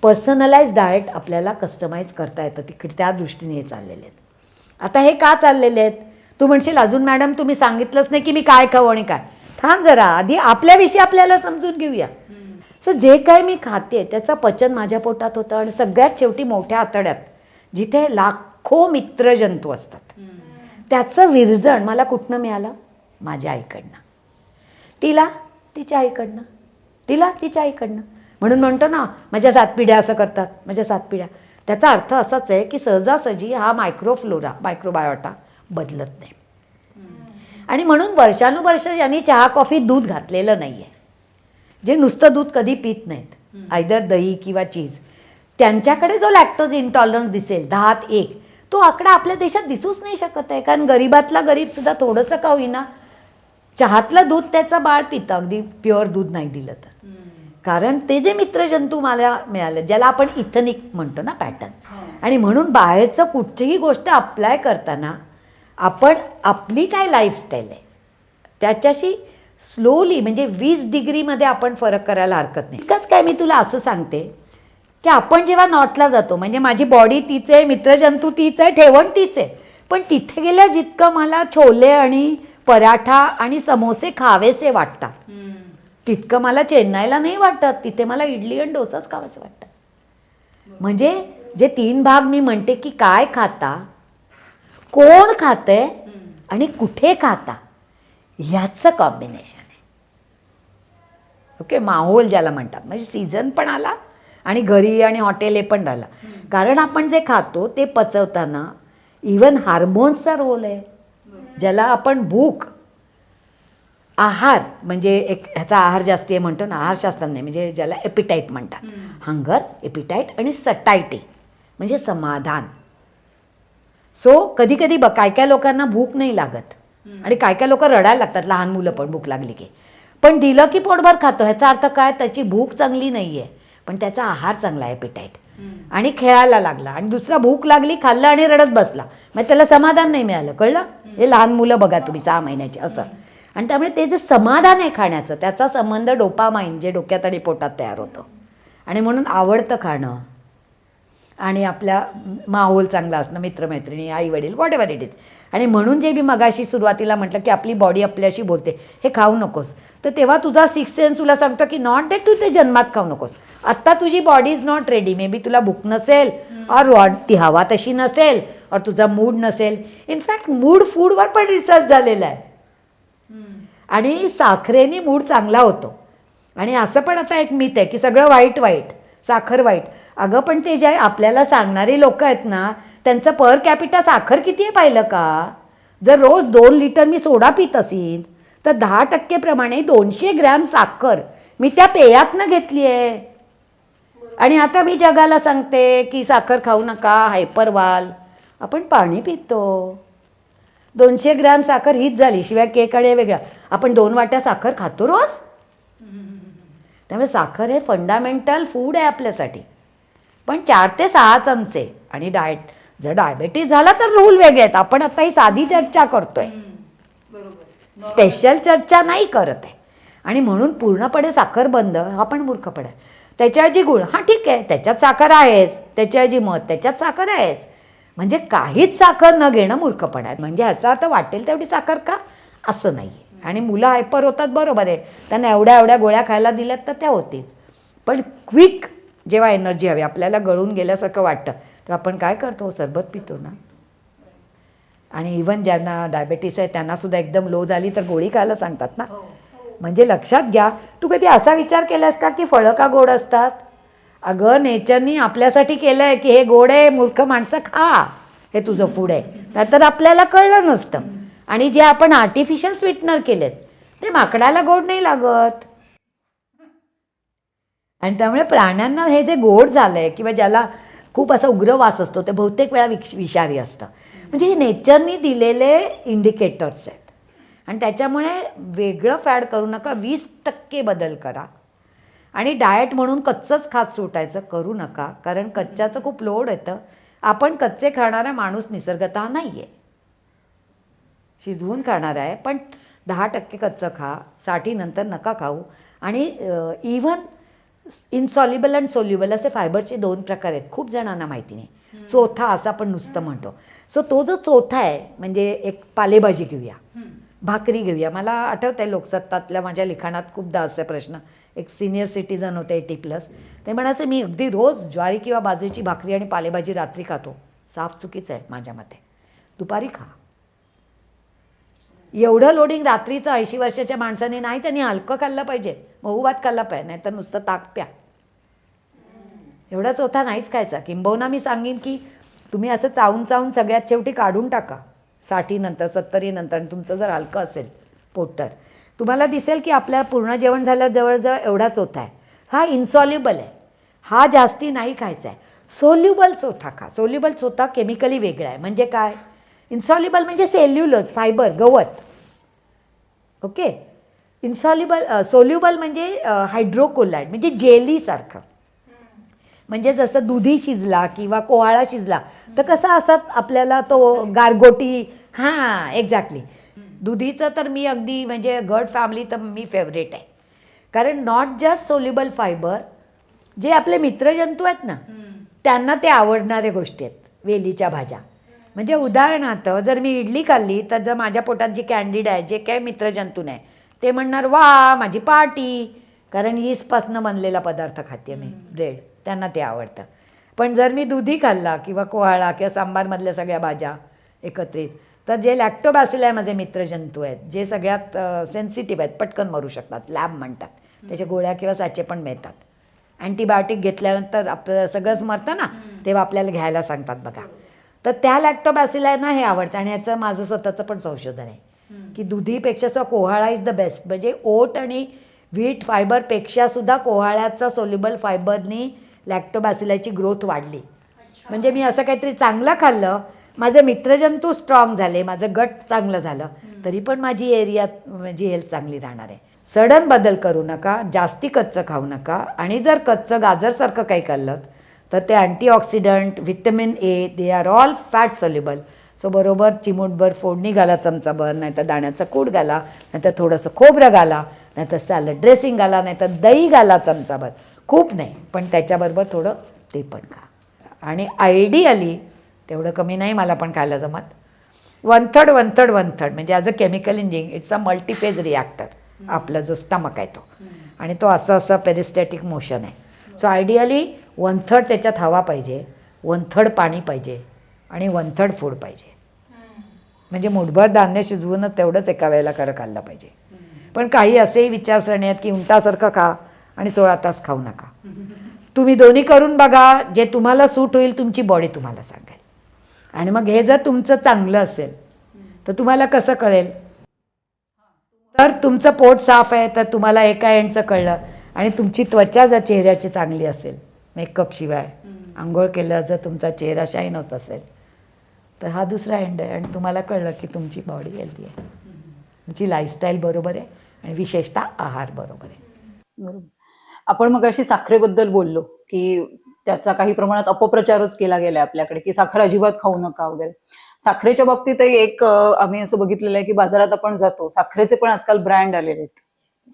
A: पर्सनलाइज डाएट आपल्याला कस्टमाइज करता येतं, तिकडे त्या दृष्टीने हे चाललेले आहेत. आता हे का चाललेले आहेत? तू म्हणशील अजून मॅडम तुम्ही सांगितलंच नाही की मी काय खाऊ आणि काय. थांब जरा, आधी आपल्याविषयी आपल्याला समजून घेऊया. सो जे काय मी खाते त्याचं पचन माझ्या पोटात होतं आणि सगळ्यात शेवटी मोठ्या आतड्यात जिथे लाखो मित्रजंतू असतात त्याचं विरजण मला कुठनं मिळालं? माझ्या आईकडनं, तिला तिच्या आईकडनं, तिला तिच्या आईकडनं. म्हणून म्हणतो ना माझ्या 7 पिढ्या असं करतात, माझ्या 7 पिढ्या. त्याचा अर्थ असाच आहे की सहजासहजी हा मायक्रोफ्लोरा, मायक्रोबायोटा बदलत नाही. आणि म्हणून वर्षानुवर्ष यांनी चहा कॉफी दूध घातलेलं नाही आहे, जे नुसतं दूध कधी पित नाहीत, आयदर दही किंवा चीज, त्यांच्याकडे जो लॅक्टोज इंटॉलरन्स दिसेल 10त 1, तो आकडा आपल्या देशात दिसूच नाही शकत आहे. कारण गरीबातला गरीब सुद्धा थोडंसं का होईना चहातलं दूध त्याचं बाळ पितं, अगदी प्युअर दूध नाही दिलं तर. कारण ते जे मित्रजंतू मला मिळाले, ज्याला आपण इथनिक म्हणतो ना पॅटर्न. आणि म्हणून बाहेरचं कुठचीही गोष्ट अप्लाय करताना आपण आपली काय लाईफस्टाईल आहे त्याच्याशी स्लोली, म्हणजे 20 डिग्रीमध्ये आपण फरक करायला हरकत नाही. इतकंच काय मी तुला असं सांगते की आपण जेव्हा नॉर्थला जातो, म्हणजे माझी बॉडी तीच आहे, मित्रजंतू तीच आहे, ठेवण तीच आहे, पण तिथे गेल्यावर जितकं मला छोले आणि पराठा आणि समोसे खावेसे वाटतात तितकं मला चेन्नईला नाही वाटत. तिथे मला इडली आणि डोसाच खावेसे वाटतात. म्हणजे जे 3 भाग मी म्हणते की काय खाता, कोण खातंय आणि कुठे खाता, ह्याचं कॉम्बिनेशन आहे. ओके, माहोल ज्याला म्हणतात, म्हणजे सीझन पण आला आणि घरी आणि हॉटेल हे पण राहिला. कारण आपण जे खातो ते पचवताना इवन हार्मोन्सचा रोल आहे, ज्याला आपण भूक, आहार, म्हणजे एक ह्याचा आहार जास्ती आहे म्हणतो ना, आहारशास्त्र नाही, म्हणजे ज्याला एपिटाईट म्हणतात, हंगर, एपिटाईट आणि सटायटी, म्हणजे समाधान. सो कधी कधी काय काय लोकांना भूक नाही लागत आणि काय काय लोक रडायला लागतात, लहान मुलं पण भूक लागली की. पण दिलं की पोटभर खातं, ह्याचा अर्थ काय, त्याची भूक चांगली नाही आहे पण त्याचा आहार चांगला आहे, एपिटाईट. आणि खेळायला लागला आणि दुसरा भूक लागली, खाल्लं आणि रडत बसला, मग त्याला समाधान नाही मिळालं. कळलं? हे लहान मुलं बघा तुम्ही 6 महिन्याची असं. आणि त्यामुळे ते जे समाधान आहे खाण्याचं, त्याचा संबंध डोपामाइन जे डोक्यात आणि पोटात तयार होतं. आणि म्हणून आवडतं खाणं आणि आपल्या माहोल चांगला असणं, मित्रमैत्रिणी, आई वडील, वॉट एव्हर इट इज. आणि म्हणून जे मी मगाशी सुरुवातीला म्हटलं की आपली बॉडी आपल्याशी बोलते, हे खाऊ नकोस, तर तेव्हा तुझा 6th सेन्स तुला सांगतो की नॉट दॅट तू ते जन्मात खाऊ नकोस, आत्ता तुझी body is not ready. May be तुला भूक नसेल और ती हवा तशी नसेल और तुझा मूड नसेल. इनफॅक्ट मूड फूडवर पण रिसर्च झालेला आहे आणि साखरेने मूड चांगला होतो. आणि असं पण आता एक मिथ आहे की सगळं वाईट वाईट, साखर वाईट. अगं पण ते जे आपल्याला सांगणारे लोक आहेत ना, त्यांचं पर कॅपिटा साखर किती आहे पाहिलं का? जर रोज 2 लिटर मी सोडा पित असेल तर 10% प्रमाणे 200 ग्रॅम साखर मी त्या पेयातनं घेतली आहे. आणि आता मी जगाला सांगते की साखर खाऊ नका, हायपर व्हाल. आपण पाणी पितो. 200 ग्रॅम साखर हीच झाली, शिवाय केक आणि वेगळा. आपण 2 वाट्या साखर खातो रोज. त्यामुळे साखर हे फंडामेंटल फूड आहे आपल्यासाठी. पण 4 ते 6 चमचे. आणि जर डायबेटीस झाला तर रूल वेगळे आहेत. आपण आता ही साधी चर्चा करतोय, स्पेशल चर्चा नाही करत आहे. आणि म्हणून पूर्णपणे साखर बंद हा पण मूर्खपणा आहे. त्याच्याऐवजी गुळ, हां ठीक आहे, त्याच्यात साखर आहेच. त्याच्याऐवजी मध, त्याच्यात साखर आहेच. म्हणजे काहीच साखर न घेणं मूर्खपणा आहे. म्हणजे ह्याचा अर्थ वाटेल तेवढी साखर का, असं नाही आहे. आणि मुलं हायपर होतात, बरोबर आहे, त्यांना एवढ्या एवढ्या गोळ्या खायला दिल्यात तर त्या होतील. पण क्विक जेव्हा एनर्जी हवी, आपल्याला गळून गेल्यासारखं वाटतं, तर आपण काय करतो, सरबत पितो ना. आणि इवन ज्यांना डायबेटीस आहे त्यांनासुद्धा एकदम लो झाली तर गोळी खायला सांगतात ना. म्हणजे लक्षात घ्या, तू कधी असा विचार केलास का की फळं का गोड असतात? अगं नेचरनी आपल्यासाठी केलं आहे की हे गोड आहे, मूर्ख माणसं खा, हे तुझं फूड आहे. नाहीतर आपल्याला कळलं नसतं. आणि जे आपण आर्टिफिशियल स्वीटनर केलेत ते माकडाला गोड नाही लागत. आणि त्यामुळे प्राण्यांना हे जे गोड झालं आहे किंवा ज्याला खूप असा उग्र वास असतो ते बहुतेक वेळा विषारी असतं. म्हणजे हे नेचरनी दिलेले इंडिकेटर्स आहेत. आणि त्याच्यामुळे वेगळं फॅड करू नका, 20% बदल करा. आणि डाएट म्हणून कच्चंच खात सुटायचं करू नका, कारण कच्च्याचं खूप लोड येतं. आपण कच्चे खाणारा माणूस निसर्गतः नाही आहे, शिजवून खाणार आहे. पण 10% कच्चं खा, 60 नंतर नका खाऊ. आणि इव्हन इनसॉल्युबल अँड सोल्युबल असे फायबरचे 2 प्रकार आहेत, खूप जणांना माहिती नाही. चोथा असं आपण नुसतं म्हणतो. सो तो जो चोथा आहे, म्हणजे एक पालेभाजी घेऊया, भाकरी घेऊया. मला आठवतं आहे लोकसत्तातल्या माझ्या लिखाणात खूपदा असे प्रश्न, एक सिनियर सिटीजन होते 80+, ते म्हणायचे मी अगदी रोज ज्वारी किंवा बाजरीची भाकरी आणि पालेभाजी रात्री खातो. साफ चुकीचं आहे माझ्या मते, दुपारी खा. एवढं लोडिंग रात्रीचं 80 वर्षाच्या माणसाने नाही, त्यांनी हलकं खाल्लं पाहिजे, मऊ भात खाल्ला पाहिजे, नाही तर नुसतं ताक प्या. एवढा चोथा नाहीच खायचा. किंबहुना मी सांगेन की तुम्ही असं चावून चावून सगळ्यात शेवटी काढून टाका 60 नंतर 70 नंतर. आणि तुमचं जर हलकं असेल पोट तर तुम्हाला दिसेल की आपल्या पूर्ण जेवण झालं जवळजवळ एवढा चोथा आहे. हा इन्सॉल्युबल आहे, हा जास्ती नाही खायचा आहे. सोल्युबल चोथा खा. सोल्युबल चोथा केमिकली वेगळा आहे. म्हणजे काय, इन्सॉल्युबल म्हणजे सेल्युलोज, फायबर, गवत. ओके. इन्सॉल्युबल सोल्युबल म्हणजे हायड्रोकोलाइड, म्हणजे जेलीसारखं. म्हणजे जसं दुधी शिजला किंवा कोहाळा शिजला तर कसा असत आपल्याला तो गारगोटी. हां एक्झॅक्टली. दुधीचं तर मी अगदी म्हणजे गड फॅमिली तर मी फेवरेट आहे. कारण नॉट जस्ट सोल्युबल फायबर, जे आपले मित्रजंतू आहेत ना त्यांना ते आवडणाऱ्या गोष्टी आहेत. वेलीच्या भाज्या म्हणजे उदाहरणार्थ जर मी इडली खाल्ली तर जर माझ्या पोटात जी कॅन्डिड आहे, जे काय मित्रजंतू नाही, ते म्हणणार वा माझी पार्टी, कारण यीस्टपासनं बनलेला पदार्थ खाते मी, ब्रेड, त्यांना ते आवडतं. पण जर मी दुधी खाल्ला किंवा कोहाळा किंवा सांबारमधल्या सगळ्या भाज्या एकत्रित, तर जे लॅक्टोबॅसिली माझे मित्रजंतू आहेत, जे सगळ्यात सेन्सिटिव्ह आहेत, पटकन मरू शकतात, लॅब म्हणतात, त्याच्या गोळ्या किंवा साचे पण मिळतात. अँटीबायोटिक घेतल्यानंतर आपलं सगळंच मरतं ना, तेव्हा आपल्याला घ्यायला सांगतात बघा. तर त्या लॅक्टोबॅसिलांना हे आवडतं. आणि याचं माझं स्वतःचं पण संशोधन आहे की दुधीपेक्षा सुद्धा कोहाळा इज द बेस्ट. म्हणजे ओट आणि व्हीट फायबरपेक्षा सुद्धा कोहाळ्याचा सोल्युबल फायबरनी लॅक्टोबॅसिलाची ग्रोथ वाढली. म्हणजे मी असं काहीतरी चांगलं खाल्लं, माझे मित्रजंतू स्ट्रॉंग झाले, माझं गट चांगलं झालं, तरी पण माझी हेल्थ चांगली राहणार आहे. सडन बदल करू नका, जास्ती कच्चं खाऊ नका. आणि जर कच्चं गाजरसारखं काही खाल्लं तर ते antioxidant, vitamin A, they are all fat soluble. So बरोबर चिमूटभर फोडणी घाला, चमचाभर, नाहीतर दाण्याचा कूट घाला, नाहीतर थोडंसं खोबरं घाला, नाहीतर सॅलड ड्रेसिंग घाला, नाहीतर दही घाला चमचाभर. खूप नाही, पण त्याच्याबरोबर थोडं ते पण खा. आणि आयडियली तेवढं कमी नाही मला पण खायला जमत. 1/3 1/3 1/3 म्हणजे as a chemical engineering it's a multiphase reactor. आपला जो स्टमक आहे तो, आणि तो असं पेरिस्टॅटिक मोशन आहे. सो आयडियली 1/3 त्याच्यात हवा पाहिजे, 1/3 पाणी पाहिजे, आणि 1/3 फूड पाहिजे. म्हणजे मुठभर धान्य शिजवूनच तेवढंच एका वेळेला खरं खाल्लं पाहिजे. पण काही असेही विचारसरणी आहेत की उंटासारखं खा आणि 16 तास खाऊ नका. तुम्ही दोन्ही करून बघा, जे तुम्हाला सूट होईल तुमची बॉडी तुम्हाला सांगेल. आणि मग हे जर तुमचं चांगलं असेल तर तुम्हाला कसं कळेल? तर तुमचं पोट साफ आहे तर तुम्हाला एका एंडचं कळलं, आणि तुमची त्वचा जर चेहऱ्याची चांगली असेल, मेकअप शिवाय आंघोळ केल्यावर जर तुमचा चेहरा शाईन होत असेल, तर हा दुसरा एंड आहे. आणि तुम्हाला कळलं की तुमची बॉडी हेल्दी आहे, तुमची लाईफस्टाईल बरोबर आहे, आणि विशेषतः आहार बरोबर आहे.
C: बरोबर. आपण मग अशी साखरेबद्दल बोललो की त्याचा काही प्रमाणात अपप्रचारच केला गेला आपल्याकडे की साखर अजिबात खाऊ नका वगैरे. साखरेच्या बाबतीतही एक आम्ही असं बघितलेलं आहे की बाजारात आपण जातो, साखरेचे पण आजकाल ब्रँड आलेले आहेत.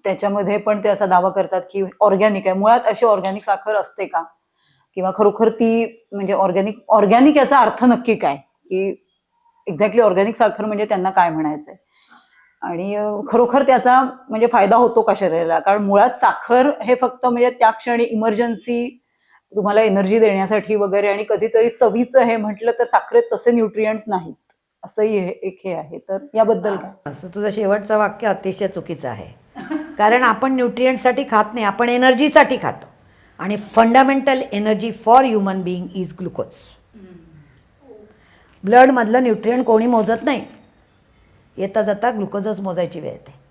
C: त्याच्यामध्ये पण ते असा दावा करतात की ऑर्गॅनिक आहे. मुळात अशी ऑर्गॅनिक साखर असते का? किंवा खरोखर ती म्हणजे ऑर्गॅनिक याचा अर्थ नक्की काय? की एक्झॅक्टली ऑर्गॅनिक साखर म्हणजे त्यांना काय म्हणायचंय? आणि खरोखर त्याचा म्हणजे फायदा होतो का शरीराला? कारण मुळात साखर हे फक्त म्हणजे त्या क्षणी इमर्जन्सी तुम्हाला एनर्जी देण्यासाठी वगैरे, आणि कधीतरी चवीचं हे म्हटलं तर साखरेत तसे न्यूट्रिएंट्स नाहीत, असंही एक हे आहे. तर याबद्दल काय?
A: असं तुझं शेवटचं वाक्य अतिशय चुकीचं आहे. कारण आपण न्यूट्रिएंटसाठी खात नाही, आपण एनर्जीसाठी खातो. आणि fundamental energy for human being is glucose. ब्लडमधलं न्यूट्रिएंट कोणी मोजत नाही, येता जाता ग्लुकोजच मोजायची वेळ येते.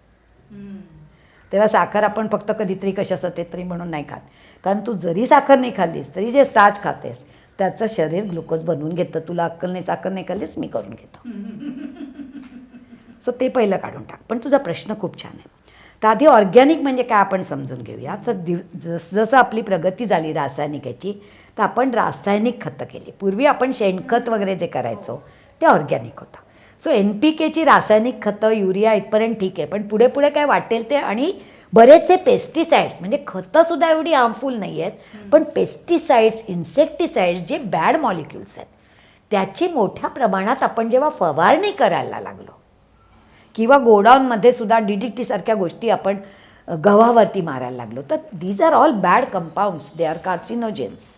A: तेव्हा साखर आपण फक्त कधीतरी कशासाठी तरी म्हणून नाही खात. कारण तू जरी साखर नाही खाल्लीस तरी जे स्टार्च खातेस त्याचं शरीर ग्लुकोज बनवून घेतं. तुला अक्कल नाही, साखर नाही खाल्लीस, मी करून घेतो. सो ते पहिलं काढून टाक. पण तुझा प्रश्न खूप छान आहे. तर आधी ऑर्गॅनिक म्हणजे काय आपण समजून घेऊया. तर जसं आपली प्रगती झाली रासायनिकाची, तर आपण रासायनिक खतं केली. पूर्वी आपण शेणखत वगैरे जे करायचो ते ऑर्गॅनिक होतं. सो NPKची रासायनिक खतं, युरिया इथपर्यंत ठीक आहे. पण पुढे पुढे काय वाटेल ते, आणि बरेचसे पेस्टिसाइड्स, म्हणजे खतंसुद्धा एवढी हार्मफुल नाही आहेत, पण पेस्टिसाइड्स, इन्सेक्टिसाइड्स जे बॅड मॉलिक्युल्स आहेत त्याची मोठ्या प्रमाणात आपण जेव्हा फवारणी करायला लागलो, किंवा गोडाऊनमध्ये सुद्धा DDT सारख्या गोष्टी आपण गव्हावरती मारायला लागलो, तर these are all bad compounds, they are carcinogens.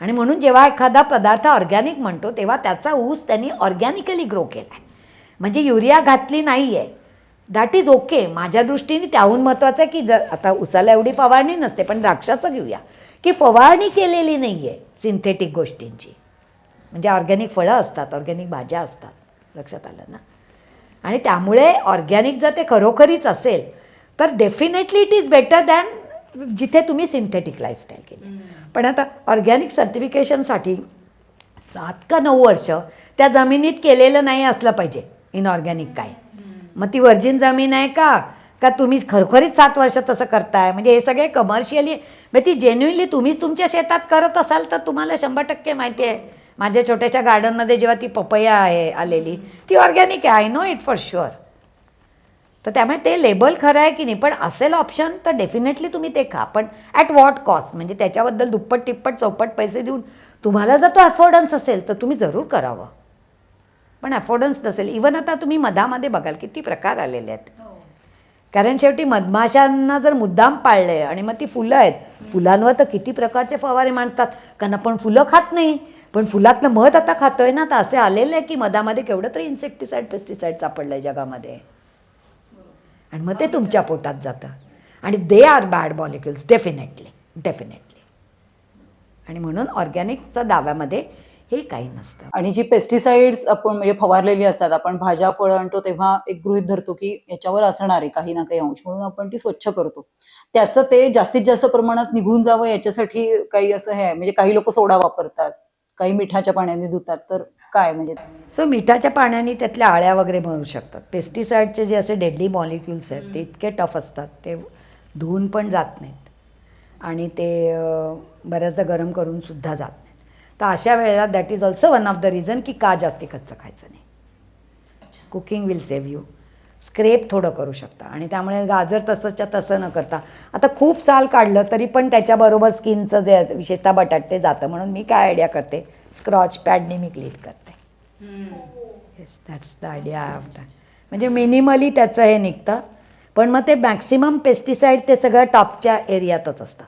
A: आणि म्हणून जेव्हा एखादा पदार्थ ऑर्गॅनिक म्हणतो तेव्हा त्याचा ऊस त्यांनी ऑर्गॅनिकली ग्रो केला आहे. म्हणजे युरिया घातली नाही आहे, दॅट इज ओके. माझ्या दृष्टीने त्याहून महत्त्वाचं आहे की जर आता ऊसाला एवढी फवारणी नसते, पण द्राक्षाचं घेऊया की फवारणी केलेली नाही आहे सिंथेटिक गोष्टींची. म्हणजे ऑर्गॅनिक फळं असतात, ऑर्गॅनिक भाज्या असतात, लक्षात आलं ना. आणि त्यामुळे ऑर्गॅनिक जर ते खरोखरीच असेल तर definitely it is better than जिथे तुम्ही सिंथेटिक लाईफस्टाईल केली. पण आता ऑर्गॅनिक सर्टिफिकेशनसाठी 7 का 9 वर्ष त्या जमिनीत केलेलं नाही असलं पाहिजे इनऑर्गॅनिक काय. मग ती व्हर्जिन जमीन आहे का तुम्ही खरोखरीच 7 वर्ष तसं करताय? म्हणजे हे सगळे कमर्शियली, म्हणजे ती जेन्युइनली तुम्हीच तुमच्या शेतात करत असाल तर तुम्हाला 100% माहिती आहे. माझ्या छोट्याशा गार्डनमध्ये जेव्हा ती पपया आहे आलेली, ती ऑर्गॅनिक आहे, I know it for sure. तर त्यामुळे ते लेबल खरं आहे की नाही, पण असेल ऑप्शन तर डेफिनेटली तुम्ही ते खा. पण ॲट वॉट कॉस्ट? म्हणजे त्याच्याबद्दल दुप्पट टिप्पट चौपट पैसे देऊन तुम्हाला जर तो अफोर्डन्स असेल तर तुम्ही जरूर करावं. पण अफोर्डन्स नसेल, इवन आता तुम्ही मधामध्ये बघाल किती प्रकार आलेले आहेत. कारण शेवटी मधमाशांना जर मुद्दाम पाळले आणि मग ती फुलं आहेत, फुलांवर तर किती प्रकारचे फवारे मांडतात, कारण आपण फुलं खात नाही पण फुलातलं मध आता खातोय ना. तर असे आलेले आहे की मधामध्ये केवढं तरी इन्सेक्टिसाइड पेस्टिसाइड सापडलं आहे जगामध्ये, आणि मग ते तुमच्या पोटात जातं. आणि they are bad molecules definitely. आणि म्हणून ऑर्गॅनिकच्या दाव्यामध्ये हे काही नसतं.
C: आणि जी पेस्टिसाइड्स आपण म्हणजे फवारलेली असतात, आपण भाज्या फळं आणतो तेव्हा एक गृहीत धरतो की याच्यावर असणार आहे काही ना काही अंश, म्हणून आपण ती स्वच्छ करतो. त्याचं ते जास्तीत जास्त प्रमाणात निघून जावं याच्यासाठी काही असं हे आहे. म्हणजे काही लोक सोडा वापरतात, काही मिठाच्या पाण्याने धुतात, तर काय म्हणजे?
A: सो मिठाच्या पाण्याने त्यातल्या आळ्या वगैरे मरू शकतात. पेस्टिसाईडचे जे असे डेडली मॉलिक्युल्स आहेत ते इतके टफ असतात, ते धुवून पण जात नाहीत आणि ते बऱ्याचदा गरम करून सुद्धा जात नाहीत. तर अशा वेळेला that is also one of the reason की का जास्ती कच्चं खायचं नाही. Cooking will save you. Scrape थोडं करू शकता आणि त्यामुळे गाजर तसंच्या तसं न करता, आता खूप साल काढलं तरी पण त्याच्याबरोबर स्किनचं जे विशेषतः बटाटे जातं, म्हणून मी काय आयडिया करते, स्क्रॉच पॅडने मी क्लीन करते. Yes, that's the idea. म्हणजे मिनिमली त्याचं हे निघतं, पण मग ते मॅक्सिमम पेस्टिसाईड ते सगळं टॉपच्या एरियातच असतं.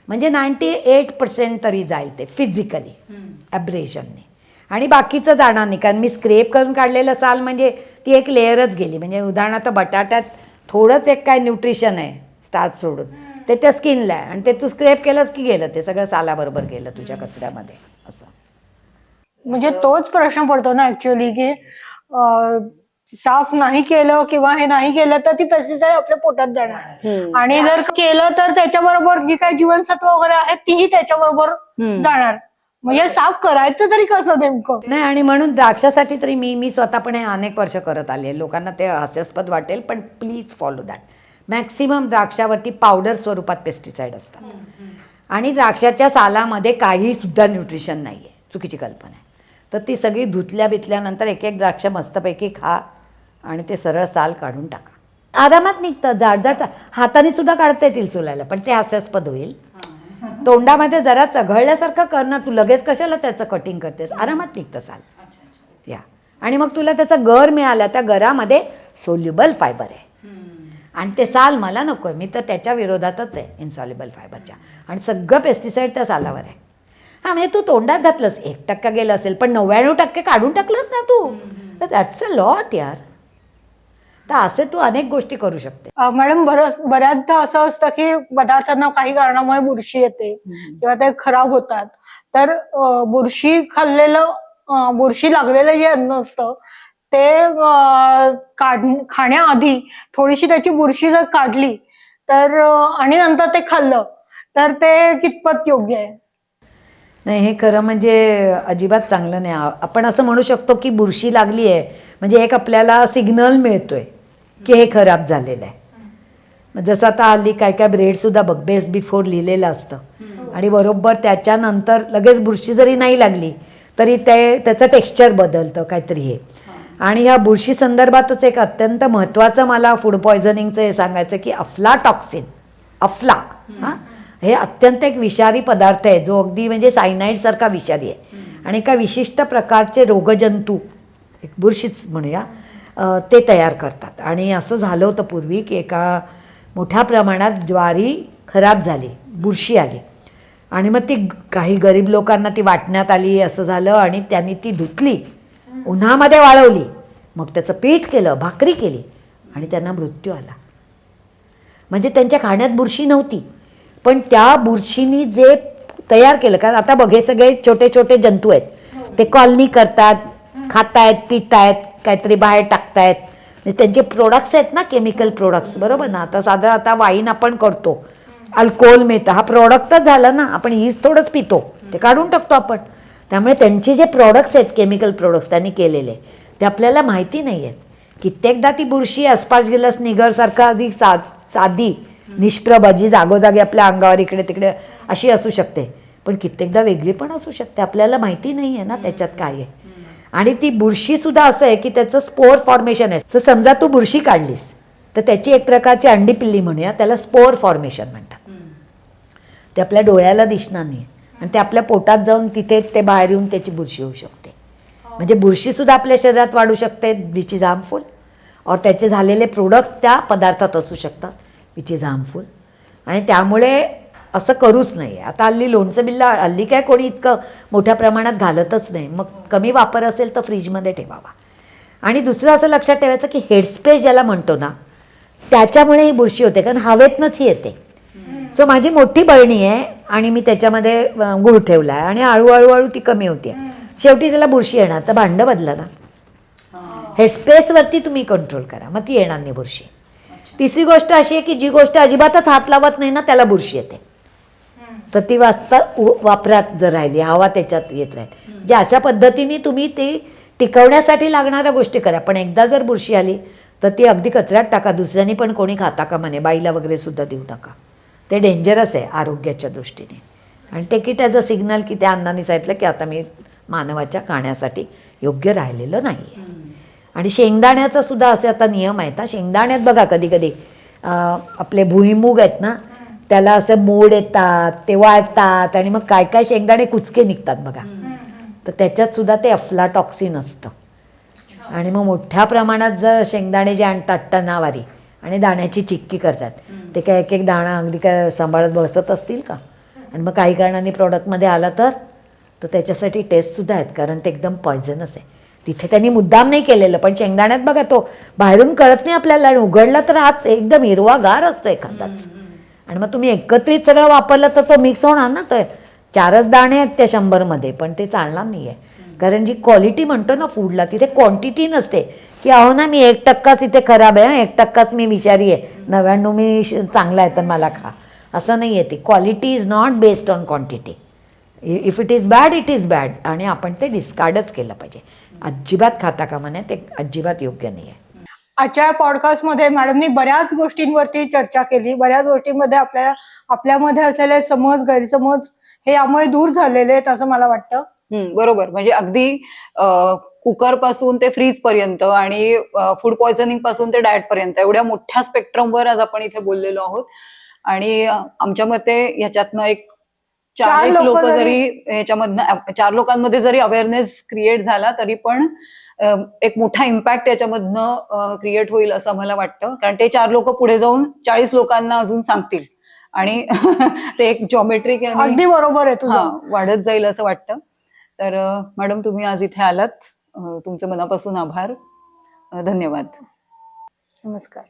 A: म्हणजे 98% तरी जाईल ते फिजिकली ॲब्रेशनने, आणि बाकीचं जाणार नाही. कारण मी स्क्रेप करून काढलेलं साल म्हणजे ती एक लेअरच गेली. म्हणजे उदाहरणार्थ बटाट्यात थोडंच एक काय न्यूट्रिशन आहे स्टार्च सोडून, ते त्या स्किनला आहे, आणि ते तू स्क्रेप केलंच की गेलं, ते सगळं सालाबरोबर गेलं तुझ्या कचऱ्यामध्ये. असं
B: म्हणजे तोच प्रश्न पडतो ना ऍक्च्युअली की साफ नाही केलं किंवा हे नाही केलं तर ती पेस्टिसाइड आपल्या पोटात जाणार, आणि जर केलं तर त्याच्याबरोबर जी काही जीवनसत्व वगैरे आहेत तीही त्याच्याबरोबर जाणार. म्हणजे साफ करायचं तरी कसं नेमकं?
A: नाही, आणि म्हणून द्राक्षासाठी तरी मी स्वतः पण हे अनेक वर्ष करत आले आहे. लोकांना ते हास्यास्पद वाटेल, पण प्लीज फॉलो दॅट. मॅक्सिमम द्राक्षावरती पावडर स्वरूपात पेस्टिसाईड असतात, आणि द्राक्षाच्या सालामध्ये काही सुद्धा न्यूट्रिशन नाही आहे. चुकीची कल्पना आहे. तर ती सगळी धुतल्या बितल्यानंतर एक एक द्राक्ष मस्तपैकी खा आणि ते सरळ साल काढून टाका. आरामात निघतं. जाड हाताने सुद्धा काढता येतील सोलायला, पण ते हास्यास्पद होईल. तोंडामध्ये जरा चघळल्यासारखं कर ना, तू लगेच कशाला त्याचं कटिंग करतेस. आरामात निघतं साल. या, आणि मग तुला त्याचा गर मिळाला, त्या गरामध्ये सोल्युबल फायबर आहे, आणि ते साल मला नको आहे. मी तर त्याच्या विरोधातच आहे, इन्सॉल्युबल फायबरच्या. आणि सगळं पेस्टिसाईड त्या सालावर आहे. हां, म्हणजे तू तोंडात घातलंस 1% गेलं असेल, पण 99% काढून टाकलंस ना तू. तर दॅट्स अ लॉट यार. तर असे तू अनेक गोष्टी करू शकते.
B: मॅडम, बऱ्याचदा असं असतं की पदार्थांना काही कारणामुळे बुरशी येते किंवा ते खराब होतात. तर बुरशी लागलेलं जे अन्न असतं ते खाण्याआधी थोडीशी त्याची बुरशी जर काढली तर आणि नंतर ते खाल्लं तर ते कितपत योग्य आहे?
A: नाही, हे खरं म्हणजे अजिबात चांगलं नाही. आपण असं म्हणू शकतो की बुरशी लागली आहे म्हणजे एक आपल्याला सिग्नल मिळतोय की हे खराब झालेलं आहे. मग जसं आता हल्ली काय काय ब्रेडसुद्धा बघ, बेस्ट बिफोर लिहिलेलं असतं, आणि बरोबर त्याच्यानंतर लगेच बुरशी जरी नाही लागली तरी त्याचं टेक्स्चर बदलतं काहीतरी हे. आणि ह्या बुरशी संदर्भातच एक अत्यंत महत्त्वाचं मला फूड पॉयझनिंगचं हे सांगायचं की अफ्लाटॉक्सिन, हां, हे अत्यंत एक विषारी पदार्थ आहे, जो अगदी म्हणजे सायनाईडसारखा विषारी आहे. आणि एका विशिष्ट प्रकारचे रोगजंतू, एक बुरशीच म्हणूया, ते तयार करतात. आणि असं झालं होतं पूर्वी की एका मोठ्या प्रमाणात ज्वारी खराब झाली, बुरशी आली, आणि मग ती काही गरीब लोकांना ती वाटण्यात आली. असं झालं, आणि त्यांनी ती धुतली, उन्हामध्ये वाळवली, मग त्याचं पीठ केलं, भाकरी केली, आणि त्यांना मृत्यू आला. म्हणजे त्यांच्या खाण्यात बुरशी नव्हती, पण त्या बुरशीनी जे तयार केलं, कारण आता बघ हे सगळे छोटे छोटे जंतू आहेत, ते कॉलनी करतात, खातायत, पितायत, काहीतरी बाहेर टाकतायत. म्हणजे त्यांचे प्रोडक्ट्स आहेत ना, केमिकल प्रोडक्ट्स, बरोबर ना. आता साधं आता वाईन आपण करतो, अल्कोहोल मिळतं, हा प्रॉडक्टच झाला ना. आपण हीच थोडंच पितो, ते काढून टाकतो आपण. त्यामुळे त्यांचे जे प्रोडक्ट्स आहेत, केमिकल प्रोडक्ट्स त्यांनी केलेले, ते आपल्याला माहिती नाही आहेत. कित्येकदा ती बुरशी अस्पार्जिलस निगरसारखा अधिक साधी निष्प्रभ जी जागोजागी आपल्या अंगावर इकडे तिकडे अशी असू शकते, पण कित्येकदा वेगळी पण असू शकते. आपल्याला माहिती नाही आहे ना त्याच्यात काय आहे. आणि ती बुरशीसुद्धा असं आहे की त्याचं स्पोर फॉर्मेशन आहे. सो समजा तू बुरशी काढलीस तर त्याची एक प्रकारची अंडी पिल्ली म्हणूया, त्याला स्पोर फॉर्मेशन म्हणतात. ते आपल्या डोळ्याला दिसणार नाही, आणि ते आपल्या पोटात जाऊन तिथे ते बाहेर येऊन त्याची बुरशी होऊ शकते. म्हणजे बुरशीसुद्धा आपल्या शरीरात वाढू शकते, विच इज हार्मफुल. और त्याचे झालेले प्रोडक्ट्स त्या पदार्थात असू शकतात, विच इज हार्मफुल. आणि त्यामुळे असं करूच नाही. आता हल्ली लोणचं बिल्ला हल्ली काय कोणी इतकं मोठ्या प्रमाणात घालतच नाही. मग कमी वापर असेल तर फ्रीजमध्ये ठेवावा. आणि दुसरं असं लक्षात ठेवायचं की हेडस्पेस ज्याला म्हणतो ना, त्याच्यामुळे ही बुरशी होते, कारण हवेतनंच ही येते. सो माझी मोठी बरणी आहे आणि मी त्याच्यामध्ये गूळ ठेवला आहे, आणि हळूहळू ती कमी होते. शेवटी त्याला बुरशी येणार, तर भांडं बदला ना. हेडस्पेसवरती तुम्ही कंट्रोल करा, मग ती येणार नाही बुरशी. तिसरी गोष्ट अशी आहे की जी गोष्ट अजिबातच हात लावत नाही ना, त्याला बुरशी येते.
D: तर ती वापरात जर राहिली, हवा त्याच्यात येत राहील. जे अशा पद्धतीने तुम्ही ते टिकवण्यासाठी लागणाऱ्या गोष्टी करा. पण एकदा जर बुरशी आली तर ती अगदी कचऱ्यात टाका. दुसऱ्यानी पण कोणी खाता का म्हणे, बाईला वगैरे सुद्धा देऊ नका. ते डेंजरस आहे आरोग्याच्या दृष्टीने. आणि take it as a signal की त्या अन्नाने सांगितलं की आता मी मानवाच्या खाण्यासाठी योग्य राहिलेलं नाही आहे. आणि शेंगदाण्याचा सुद्धा असे आता नियम आहेत. शेंगदाण्यात बघा कधी कधी आपले भुईमूग आहेत ना, त्याला असं मोड येतात, ते वाळतात आणि मग काय काय शेंगदाणे कुचके निघतात बघा. तर त्याच्यात सुद्धा ते अफ्लाटॉक्सिन असतं. आणि मग मोठ्या प्रमाणात जर शेंगदाणे जे आणतात टनावारी आणि दाण्याची चिक्की करतात, ते काय एक एक दाणा अगदी काय सांभाळत बसत असतील का? आणि मग काही कारणाने प्रॉडक्टमध्ये आला तर त्याच्यासाठी टेस्टसुद्धा आहेत, कारण ते एकदम पॉयझनस आहे. तिथे त्यांनी मुद्दाम नाही केलेलं, पण शेंगदाण्यात बघा तो बाहेरून कळत नाही आपल्याला, आणि उघडला तर आत एकदम हिरवागार असतो एखादाच. आणि मग तुम्ही एकत्रित सगळं वापरलं तर तो मिक्स होणार ना. तर 4च दाणे आहेत त्या 100मध्ये, पण ते चालणार नाही आहे. कारण जी क्वालिटी म्हणतो ना फूडला, तिथे क्वांटिटी नसते की अहो ना मी 1%च इथे खराब आहे, 1%च मी विषारी आहे, 99 मी चांगला आहे तर मला खा, असं नाही आहे. ती quality is not based on quantity. If it is bad it is bad, आणि आपण ते डिस्कार्डच केलं पाहिजे. अजिबात खाता कामा नये, ते अजिबात योग्य नाही आहे.
B: आजच्या पॉडकास्टमध्ये मॅडमनी बऱ्याच गोष्टींवरती चर्चा केली. बऱ्याच गोष्टींमध्ये आपल्यामध्ये असलेले समज, गैरसमज हे यामुळे दूर झालेले आहेत असं मला वाटतं.
C: बरोबर. म्हणजे अगदी कुकर पासून ते फ्रीज पर्यंत आणि फूड पॉयझनिंग पासून ते डाएट पर्यंत एवढ्या मोठ्या स्पेक्ट्रमवर आज आपण इथे बोललेलो आहोत. आणि आमच्या मते ह्याच्यातनं एक 4 लोक जरी ह्याच्यामधनं 4 लोकांमध्ये जरी अवेअरनेस क्रिएट झाला तरी पण एक मोठा इम्पॅक्ट याच्यामधनं क्रिएट होईल असं मला वाटतं. कारण ते 4 लोक पुढे जाऊन 40 लोकांना अजून सांगतील आणि ते एक जॉमेट्रिक
B: अगदी बरोबर आहे तुझं.
C: वाढत जाईल असं वाटतं. तर मॅडम तुम्ही आज इथे आलात, तुमचे मनापासून आभार. धन्यवाद.
B: नमस्कार.